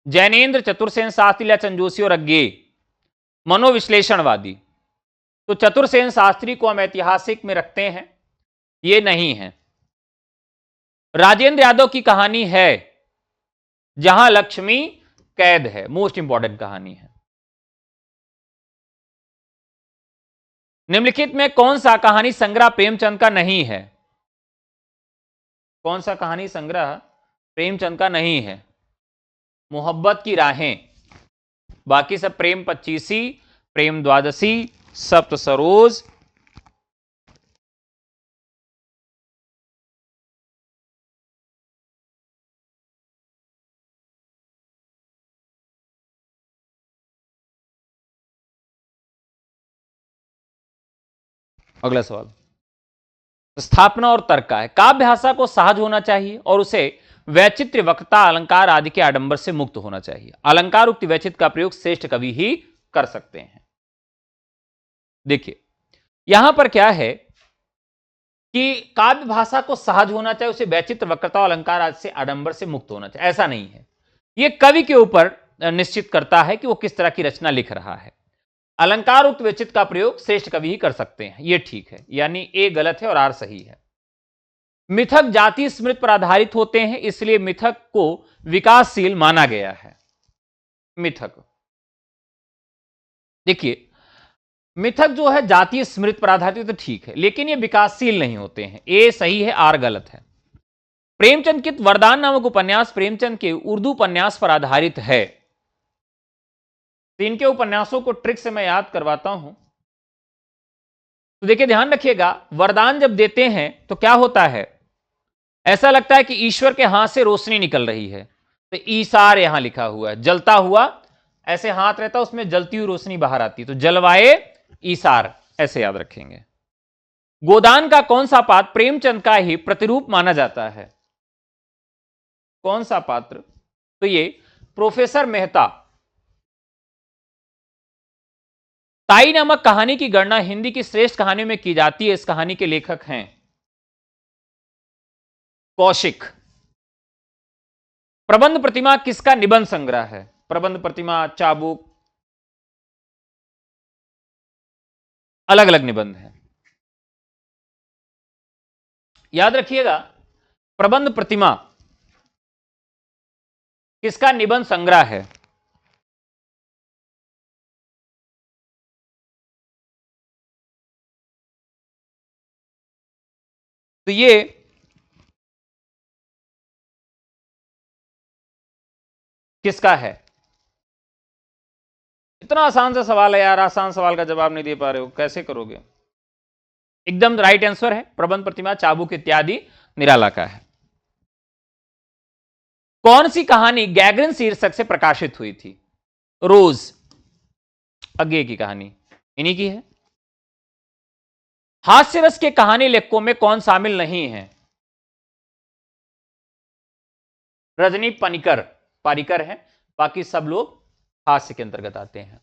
जैनेन्द्र, चतुरसेन शास्त्री, लचन जोशी और अज्ञेय। मनोविश्लेषणवादी तो चतुरसेन शास्त्री को हम ऐतिहासिक में रखते हैं, ये नहीं है। राजेंद्र यादव की कहानी है जहां लक्ष्मी कैद है, मोस्ट इंपॉर्टेंट कहानी है। निम्नलिखित में कौन सा कहानी संग्रह प्रेमचंद का नहीं है? कौन सा कहानी संग्रह प्रेमचंद का नहीं है? मोहब्बत की राहें, बाकी सब प्रेम पच्चीसी, प्रेम द्वादशी, सप्त सरोज, अगला सवाल स्थापना और तर्क का है। काव्य भाषा को सहज होना चाहिए और उसे वैचित्र्य, वक्ता, अलंकार आदि के आडंबर से मुक्त होना चाहिए। अलंकार उक्त वैचित्र का प्रयोग श्रेष्ठ कवि ही कर सकते हैं। देखिए यहां पर क्या है कि काव्य भाषा को सहज होना चाहिए, उसे वैचित्र, वक्रता और अलंकार आदि से आडंबर से मुक्त होना चाहिए, ऐसा नहीं है। यह कवि के ऊपर निश्चित करता है कि वो किस तरह की रचना लिख रहा है। अलंकार उक्त वैचित्र का प्रयोग श्रेष्ठ कवि ही कर सकते हैं, यह ठीक है, यानी ए गलत है और आर सही है। मिथक जाति स्मृति पर आधारित होते हैं, इसलिए मिथक को विकासशील माना गया है। मिथक देखिए, मिथक जो है जातीय स्मृति पर आधारित तो ठीक है, लेकिन ये विकासशील नहीं होते हैं, ए सही है, आर गलत है। प्रेमचंद के वरदान नामक उपन्यास प्रेमचंद के उर्दू उपन्यास पर आधारित है। तो इनके उपन्यासों को ट्रिक से मैं याद करवाता हूं। तो देखिए ध्यान रखिएगा, वरदान जब देते हैं तो क्या होता है, ऐसा लगता है कि ईश्वर के हाथ से रोशनी निकल रही है, तो ईसार यहां लिखा हुआ है, जलता हुआ, ऐसे हाथ रहता है उसमें जलती हुई रोशनी बाहर आती है, तो जलवाए ईसार, ऐसे याद रखेंगे। गोदान का कौन सा पात्र प्रेमचंद का ही प्रतिरूप माना जाता है? कौन सा पात्र? तो ये प्रोफेसर मेहता। ताई नामक कहानी की गणना हिंदी की श्रेष्ठ कहानियों में की जाती है, इस कहानी के लेखक हैं कौशिक। प्रबंध प्रतिमा किसका निबंध संग्रह है? प्रबंध प्रतिमा, चाबुक, अलग अलग निबंध है, याद रखिएगा। प्रबंध प्रतिमा किसका निबंध संग्रह है? तो ये किसका है? इतना आसान सा सवाल है यार, आसान सवाल का जवाब नहीं दे पा रहे हो, कैसे करोगे? एकदम राइट आंसर है, प्रबंध प्रतिमा, चाबुक इत्यादि निराला का है। कौन सी कहानी गैगरिन शीर्षक से प्रकाशित हुई थी? रोज, अज्ञेय की कहानी इन्हीं की है। हास्य रस के कहानी लेखकों में कौन शामिल नहीं है? रजनी पनिकर, पारिकर है, बाकी सब लोग हास्य के अंतर्गत आते हैं।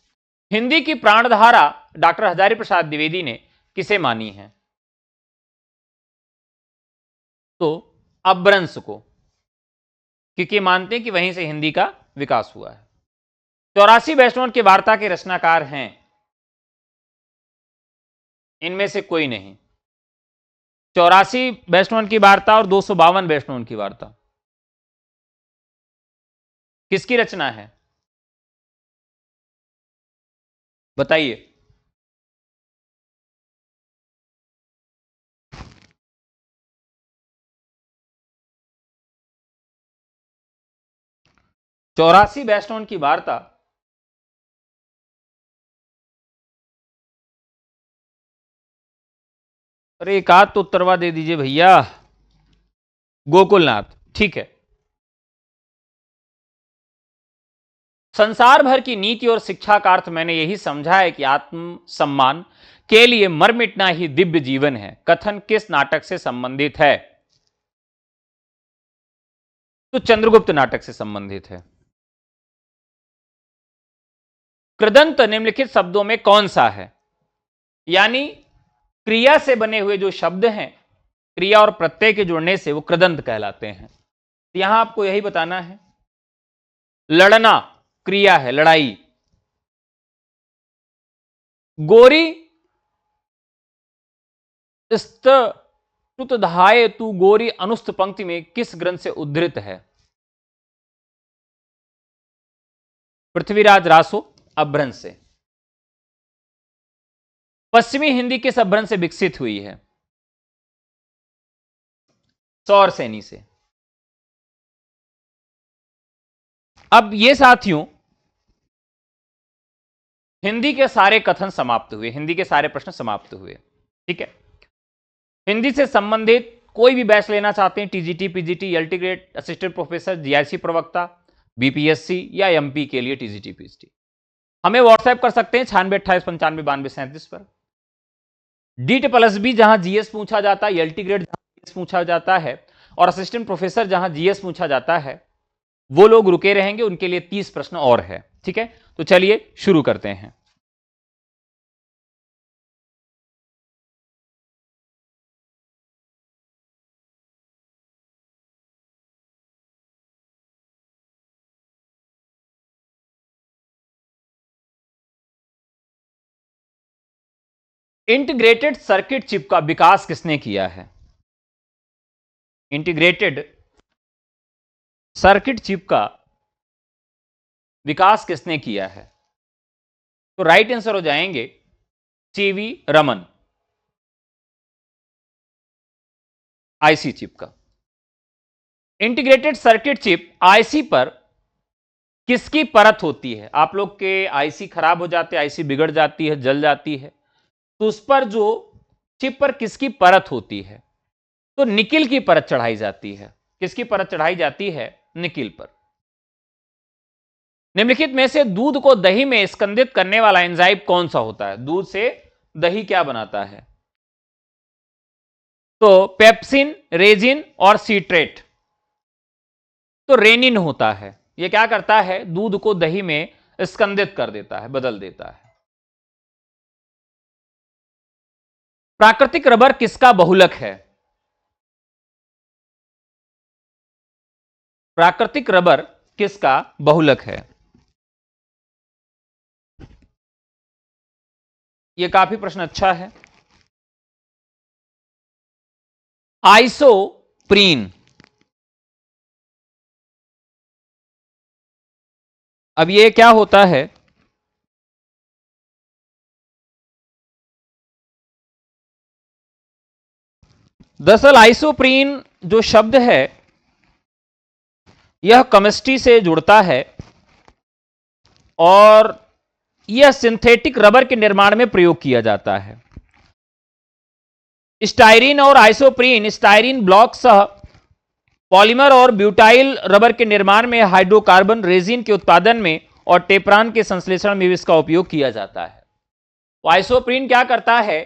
हिंदी की प्राणधारा डॉक्टर हजारी प्रसाद द्विवेदी ने किसे मानी है? तो अपभ्रंश को, क्योंकि मानते हैं कि वहीं से हिंदी का विकास हुआ है। 84 वैष्णव की वार्ता के रचनाकार हैं? इनमें से कोई नहीं। 84 वैष्णव की वार्ता और 252 वैष्णव की वार्ता किसकी रचना है? बताइए। चौरासी वैष्णव की वार्ता। अरे एक आध तो उत्तरवा दे दीजिए भैया। गोकुलनाथ, ठीक है। संसार भर की नीति और शिक्षा का अर्थ मैंने यही समझा है कि आत्म सम्मान के लिए मर मिटना ही दिव्य जीवन है। कथन किस नाटक से संबंधित है? तो चंद्रगुप्त नाटक से संबंधित है। कृदंत निम्नलिखित शब्दों में कौन सा है? यानी क्रिया से बने हुए जो शब्द हैं, क्रिया और प्रत्यय के जुड़ने से वो कृदंत कहलाते हैं। यहां आपको यही बताना है। लड़ना क्रिया है, लड़ाई। गोरी स्तुतधाये तू गोरी अनुस्त पंक्ति में किस ग्रंथ से उद्धृत है? पृथ्वीराज रासो अपभ्रंश से। पश्चिमी हिंदी किस अपभ्रंश से विकसित हुई है? सौर सैनी से। अब ये साथियों हिंदी के सारे कथन समाप्त हुए, हिंदी के सारे प्रश्न समाप्त हुए। ठीक है। हिंदी से संबंधित कोई भी बैच लेना चाहते हैं, TGT, PGT, LT grade, assistant professor, GIC प्रवक्ता, बीपीएससी या एमपी के लिए टीजीटी पीजीटी, हमें व्हाट्सएप कर सकते हैं 9628959237 पर। डीट प्लस बी जहां जीएस पूछा जाता है, एलटी ग्रेड जहां जीएस पूछा जाता है और असिस्टेंट प्रोफेसर जहां जीएस पूछा जाता है, वो लोग रुके रहेंगे, उनके लिए 30 प्रश्न और है। ठीक है, तो चलिए शुरू करते हैं। इंटीग्रेटेड सर्किट चिप का विकास किसने किया है? इंटीग्रेटेड सर्किट चिप का विकास किसने किया है? तो राइट आंसर हो जाएंगे सीवी रमन, आईसी चिप का। इंटीग्रेटेड सर्किट चिप आईसी पर किसकी परत होती है? आप लोग के आईसी खराब हो जाते हैं, आईसी बिगड़ जाती है, जल जाती है, तो उस पर जो चिप पर किसकी परत होती है? तो निकिल की परत चढ़ाई जाती है। किसकी परत चढ़ाई जाती है? निकिल पर। निम्नलिखित में से दूध को दही में स्कंदित करने वाला एंजाइम कौन सा होता है? दूध से दही क्या बनाता है? तो पेप्सिन, रेजिन और सीट्रेट। तो रेनिन होता है। यह क्या करता है? दूध को दही में स्कंदित कर देता है, बदल देता है। प्राकृतिक रबर किसका बहुलक है? प्राकृतिक रबर किसका बहुलक है? यह काफी प्रश्न अच्छा है। आइसोप्रीन। अब यह क्या होता है? दरअसल आइसोप्रीन जो शब्द है यह केमिस्ट्री से जुड़ता है और यह सिंथेटिक रबर के निर्माण में प्रयोग किया जाता है। स्टाइरिन और आइसोप्रीन स्टाइरिन ब्लॉक सह पॉलीमर और ब्यूटाइल रबर के निर्माण में, हाइड्रोकार्बन रेजिन के उत्पादन में और टेप्रान के संश्लेषण में भी इसका उपयोग किया जाता है। तो आइसोप्रीन क्या करता है?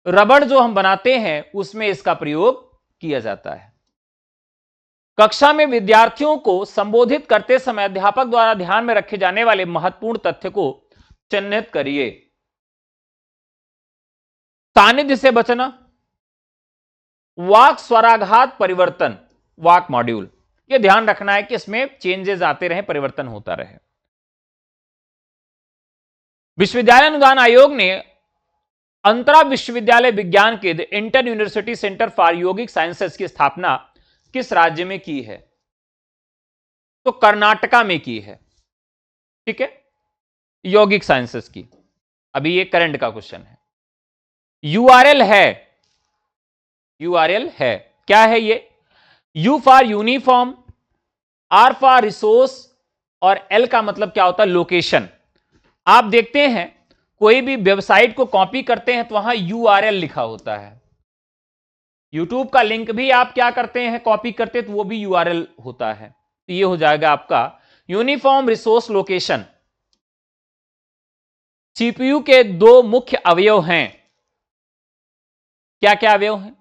रबर जो हम बनाते हैं उसमें इसका प्रयोग किया जाता है। कक्षा में विद्यार्थियों को संबोधित करते समय अध्यापक द्वारा ध्यान में रखे जाने वाले महत्वपूर्ण तथ्य को चिन्हित करिए। सानिध्य से बचना, वाक स्वराघात परिवर्तन, वाक मॉड्यूल, यह ध्यान रखना है कि इसमें चेंजेस आते रहे, परिवर्तन होता रहे। विश्वविद्यालय अनुदान आयोग ने अंतरा विश्वविद्यालय विज्ञान केंद्र इंटर यूनिवर्सिटी सेंटर फॉर यौगिक साइंसेस की स्थापना किस राज्य में की है? तो कर्नाटका में की है। ठीक है, यौगिक साइंसेस की। अभी ये करंट का क्वेश्चन है। यूआरएल है, यूआरएल है, क्या है ये? U for uniform, R for resource और एल का मतलब क्या होता है? लोकेशन। आप देखते हैं कोई भी वेबसाइट को कॉपी करते हैं तो वहां यूआरएल लिखा होता है। यूट्यूब का लिंक भी आप क्या करते हैं, कॉपी करते हैं तो वो भी यूआरएल होता है। तो ये हो जाएगा आपका यूनिफॉर्म रिसोर्स लोकेशन। सीपीयू के दो मुख्य अवयव हैं। क्या क्या अवयव हैं?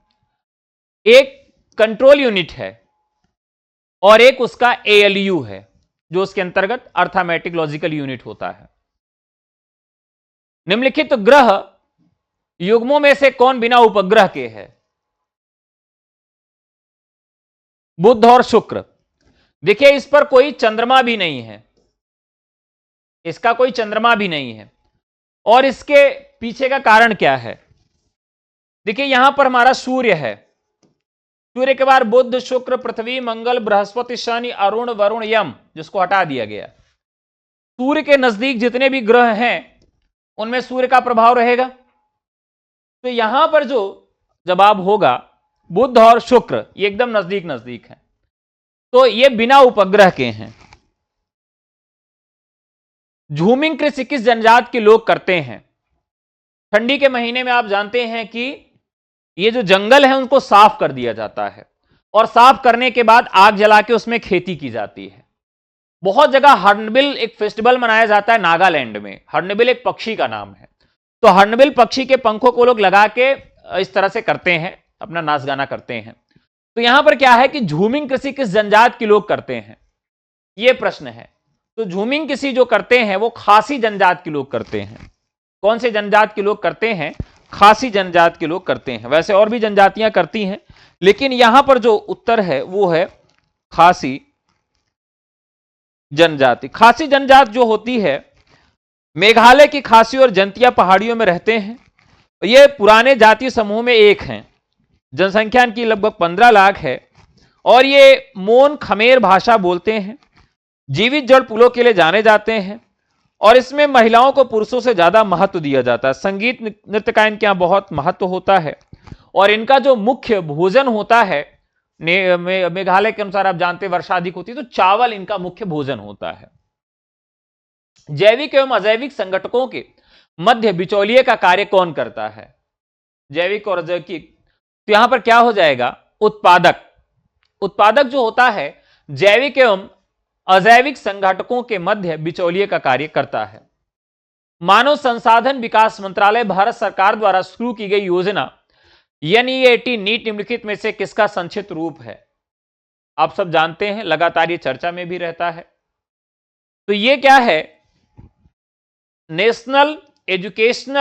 एक कंट्रोल यूनिट है और एक उसका एएलयू है, जो उसके अंतर्गत अर्थमेटिक लॉजिकल यूनिट होता है। निम्नलिखित ग्रह युग्मों में से कौन बिना उपग्रह के है? बुध और शुक्र। देखिए इस पर कोई चंद्रमा भी नहीं है, इसका कोई चंद्रमा भी नहीं है। और इसके पीछे का कारण क्या है? देखिए यहां पर हमारा सूर्य है, सूर्य के बाद बुध, शुक्र, पृथ्वी, मंगल, बृहस्पति, शनि, अरुण, वरुण, यम, जिसको हटा दिया गया। सूर्य के नजदीक जितने भी ग्रह हैं उनमें सूर्य का प्रभाव रहेगा। तो यहां पर जो जवाब होगा बुध और शुक्र, ये एकदम नजदीक नजदीक है, तो ये बिना उपग्रह के हैं। झूमिंग कृषि किस जनजाति के लोग करते हैं? ठंडी के महीने में आप जानते हैं कि ये जो जंगल है उनको साफ कर दिया जाता है और साफ करने के बाद आग जला के उसमें खेती की जाती है। बहुत जगह हॉर्नबिल एक फेस्टिवल मनाया जाता है नागालैंड में। हॉर्नबिल एक पक्षी का नाम है। तो हॉर्नबिल पक्षी के पंखों को लोग लगा के इस तरह से करते हैं, अपना नाच गाना करते हैं। तो यहां पर क्या है कि झूमिंग कृषि किस जनजाति के लोग करते हैं, यह प्रश्न है। तो झूमिंग कृषि जो करते हैं वो खासी जनजाति के लोग करते हैं। कौन से जनजाति के लोग करते हैं? खासी जनजाति के लोग करते हैं। वैसे और भी जनजातियां करती हैं, लेकिन यहां पर जो उत्तर है वो है खासी जनजाति। खासी जनजाति जो होती है, मेघालय की खासी और जंतिया पहाड़ियों में रहते हैं। ये पुराने जातीय समूह में एक हैं। जनसंख्या इनकी लगभग 15 लाख है और ये मोन खमेर भाषा बोलते हैं। जीवित जड़ पुलों के लिए जाने जाते हैं और इसमें महिलाओं को पुरुषों से ज्यादा महत्व दिया जाता है। संगीत नृत्य का इनके यहां बहुत महत्व होता है और इनका जो मुख्य भोजन होता है, मेघालय के अनुसार आप जानते हैं वर्षा अधिक होती है तो चावल इनका मुख्य भोजन होता है। जैविक एवं अजैविक संगठकों के मध्य बिचौलिए का कार्य कौन करता है? जैविक और अजैविक, तो यहां पर क्या हो जाएगा? उत्पादक। उत्पादक जो होता है जैविक एवं अजैविक संगठकों के मध्य बिचौलिए का कार्य करता है। मानव संसाधन विकास मंत्रालय भारत सरकार द्वारा शुरू की गई योजना एनईएटी नीट निम्नलिखित में से किसका संक्षिप्त रूप है? आप सब जानते हैं, लगातार ये चर्चा में भी रहता है। तो ये क्या है? National education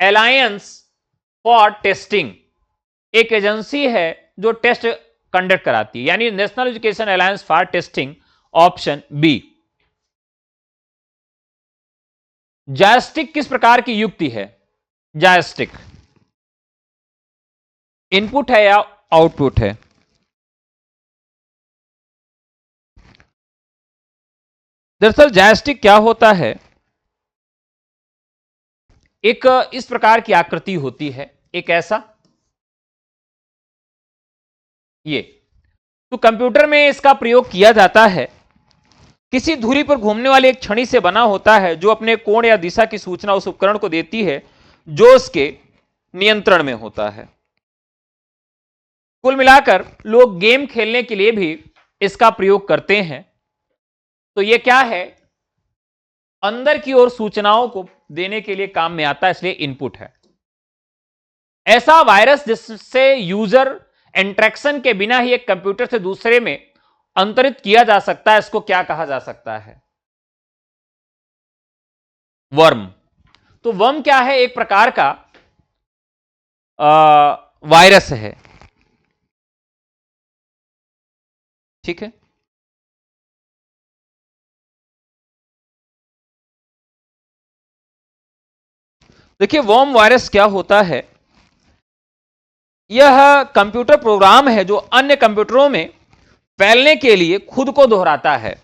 alliance for testing, एक एजेंसी है जो टेस्ट कंडक्ट कराती है, यानी national education alliance for testing, option B. Joystick किस प्रकार की युक्ति है? जॉयस्टिक इनपुट है या आउटपुट है? दरअसल जॉयस्टिक क्या होता है? एक इस प्रकार की आकृति होती है, एक ऐसा, ये तो कंप्यूटर में इसका प्रयोग किया जाता है। किसी धुरी पर घूमने वाली एक छड़ी से बना होता है जो अपने कोण या दिशा की सूचना उस उपकरण को देती है जो उसके नियंत्रण में होता है। कुल मिलाकर लोग गेम खेलने के लिए भी इसका प्रयोग करते हैं। तो यह क्या है? अंदर की ओर सूचनाओं को देने के लिए काम में आता है, इसलिए इनपुट है। ऐसा वायरस जिससे यूजर इंटरेक्शन के बिना ही एक कंप्यूटर से दूसरे में अंतरित किया जा सकता है, इसको क्या कहा जा सकता है? वर्म। तो वर्म क्या है? एक प्रकार का वायरस है, ठीक है। देखिए वर्म वायरस क्या होता है? यह कंप्यूटर प्रोग्राम है जो अन्य कंप्यूटरों में फैलने के लिए खुद को दोहराता है।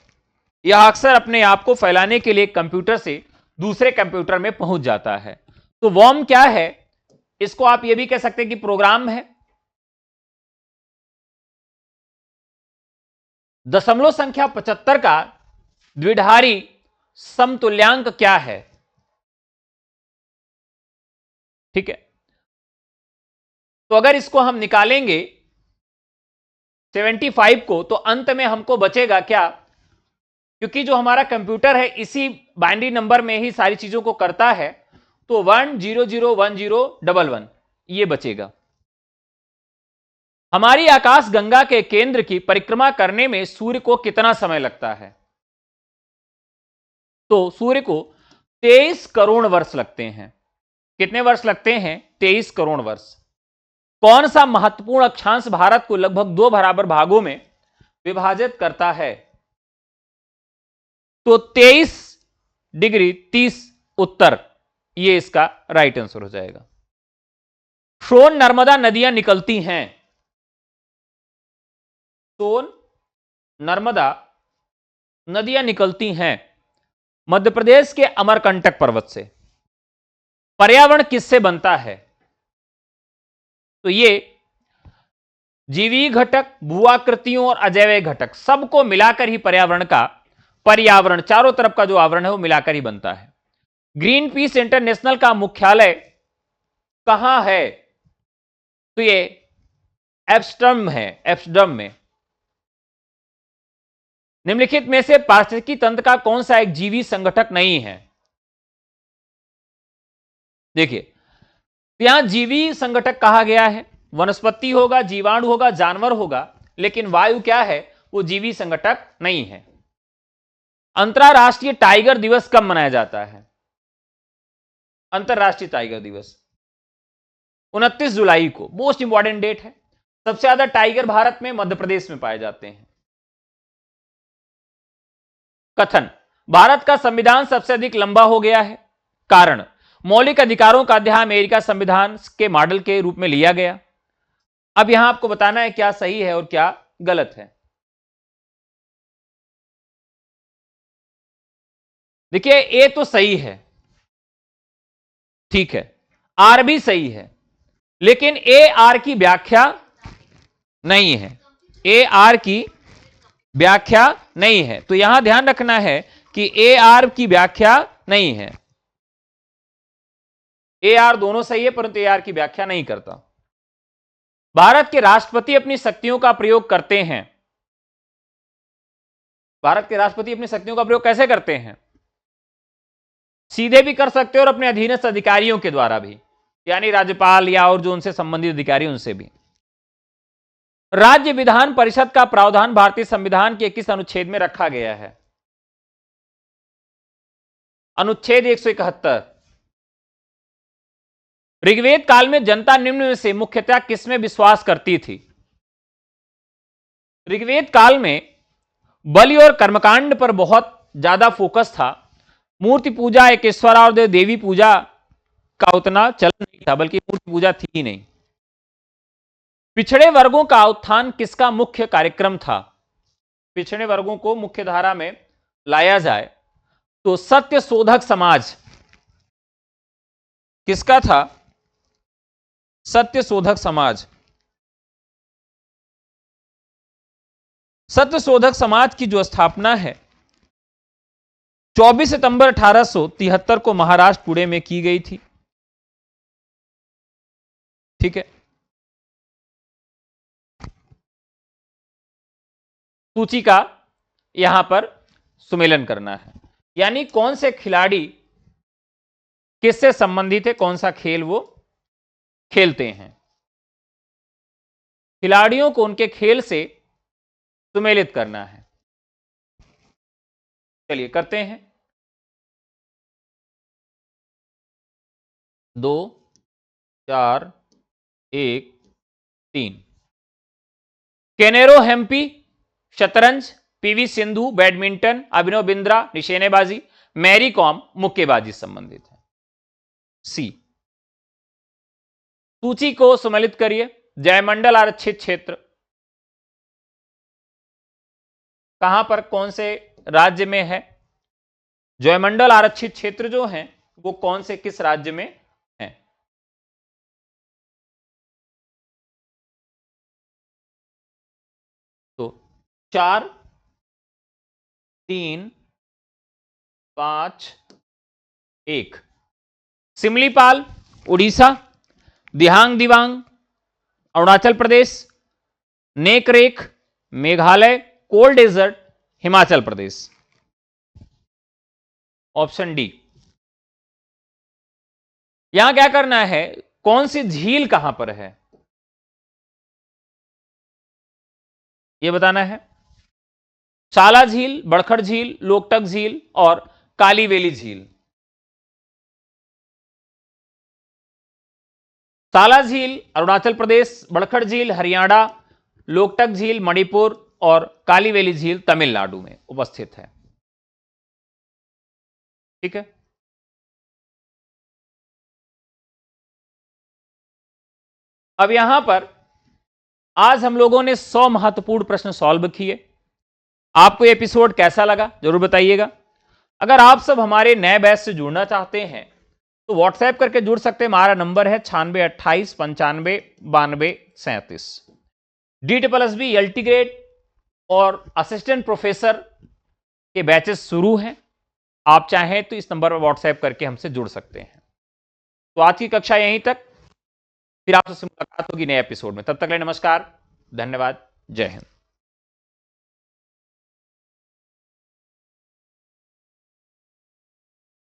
यह अक्सर अपने आप को फैलाने के लिए कंप्यूटर से दूसरे कंप्यूटर में पहुंच जाता है। तो वर्म क्या है, इसको आप यह भी कह सकते हैं कि प्रोग्राम है। दशमलव संख्या 75 का द्विधारी समतुल्यांक क्या है? ठीक है, तो अगर इसको हम निकालेंगे 75 को, तो अंत में हमको बचेगा क्या, क्योंकि जो हमारा कंप्यूटर है इसी बाइनरी नंबर में ही सारी चीजों को करता है, तो 1001011 ये बचेगा। हमारी आकाश गंगा के केंद्र की परिक्रमा करने में सूर्य को कितना समय लगता है? तो सूर्य को 23 करोड़ वर्ष लगते हैं। कितने वर्ष लगते हैं? 23 करोड़ वर्ष। कौन सा महत्वपूर्ण अक्षांश भारत को लगभग 2 बराबर भागों में विभाजित करता है? तो 23 डिग्री 30 उत्तर, ये इसका राइट आंसर हो जाएगा। सोन नर्मदा नदियां निकलती हैं। सोन नर्मदा नदियां निकलती हैं मध्य प्रदेश के अमरकंटक पर्वत से। पर्यावरण किससे बनता है? तो ये जीवी घटक, भूआकृतियों और अजैविक घटक सबको मिलाकर ही पर्यावरण चारों तरफ का जो आवरण है वो मिलाकर ही बनता है। ग्रीन पीस इंटरनेशनल का मुख्यालय कहां है? तो ये एम्स्टर्डम है, एम्स्टर्डम में। निम्नलिखित में से पारिस्थितिकी तंत्र का कौन सा एक जीवी संगठक नहीं है? देखिए, यहां जीवी संगठक कहा गया है, वनस्पति होगा, जीवाणु होगा, जानवर होगा, लेकिन वायु क्या है? वो जीवी संगठक नहीं है। अंतरराष्ट्रीय टाइगर दिवस कब मनाया जाता है? अंतरराष्ट्रीय टाइगर दिवस 29 जुलाई को, मोस्ट इंपॉर्टेंट डेट है। सबसे ज्यादा टाइगर भारत में मध्य प्रदेश में पाए जाते हैं। कथन: भारत का संविधान सबसे अधिक लंबा हो गया है। कारण: मौलिक अधिकारों का अध्याय अमेरिका संविधान के मॉडल के रूप में लिया गया। अब यहां आपको बताना है क्या सही है और क्या गलत है। देखिए, ए तो सही है, ठीक है, आर भी सही है, लेकिन ए आर की व्याख्या नहीं है। ए आर की व्याख्या नहीं है, तो यहां ध्यान रखना है कि ए आर की व्याख्या नहीं है। ए आर दोनों सही है, परंतु ए आर की व्याख्या नहीं करता। भारत के राष्ट्रपति अपनी शक्तियों का प्रयोग करते हैं। भारत के राष्ट्रपति अपनी शक्तियों का प्रयोग कैसे करते हैं? सीधे भी कर सकते हैं और अपने अधीनस्थ अधिकारियों के द्वारा भी, यानी राज्यपाल या और जो उनसे संबंधित अधिकारी उनसे भी। राज्य विधान परिषद का प्रावधान भारतीय संविधान के किस अनुच्छेद में रखा गया है? अनुच्छेद 171। ऋग्वेद काल में जनता निम्न में से मुख्यतः किसमें विश्वास करती थी? ऋग्वेद काल में बलि और कर्मकांड पर बहुत ज्यादा फोकस था। मूर्ति पूजा, एकेश्वर और देवी पूजा का उतना चलन नहीं था, बल्कि मूर्ति पूजा थी ही नहीं। पिछड़े वर्गों का उत्थान किसका मुख्य कार्यक्रम था? पिछड़े वर्गों को मुख्य धारा में लाया जाए तो सत्य शोधक समाज किसका था? सत्य शोधक समाज। सत्य शोधक समाज की जो स्थापना है 24 सितंबर 1873 को महाराष्ट्र पुणे में की गई थी। ठीक है, सूची का यहां पर सुमेलन करना है, यानी कौन से खिलाड़ी किससे संबंधित है, कौन सा खेल वो खेलते हैं। खिलाड़ियों को उनके खेल से सुमेलित करना है। चलिए करते हैं। 2 4 1 3। केनेरो हेम्पी शतरंज, पीवी सिंधु बैडमिंटन, अभिनव बिंद्रा निशानेबाजी, मैरी कॉम मुक्केबाजी संबंधित है। सी। सूची को सम्मिलित करिए। जयमंडल आरक्षित क्षेत्र कहां पर, कौन से राज्य में है? जयमंडल आरक्षित क्षेत्र जो हैं वो कौन से किस राज्य में हैं? तो 4, 3, 5, 1। Simlipal Orissa, Dihang Dibang Arunachal Pradesh, Nokrek Meghalaya, cold desert Himachal Pradesh. Option D. यहां क्या करना है, कौन सी झील कहां पर है यह बताना है। साला झील, बड़खड़ झील, लोकटक झील और कालीवेली झील। साला झील अरुणाचल प्रदेश, बड़खड़ झील हरियाणा, लोकटक झील मणिपुर और कालीवेली झील तमिलनाडु में उपस्थित है। ठीक है, अब यहां पर आज हम लोगों ने 100 महत्वपूर्ण प्रश्न सॉल्व किए। आपको ये एपिसोड कैसा लगा जरूर बताइएगा। अगर आप सब हमारे नए बैच से जुड़ना चाहते हैं तो व्हाट्सएप करके जुड़ सकते हैं। हमारा नंबर है 9628959237। DSSB LT ग्रेड और असिस्टेंट प्रोफेसर के बैचेस शुरू हैं। आप चाहें तो इस नंबर पर व्हाट्सएप करके हमसे जुड़ सकते हैं। तो आज की कक्षा यहीं तक, फिर आपसे मुलाकात होगी नए एपिसोड में। तब तक के लिए नमस्कार, धन्यवाद, जय हिंद।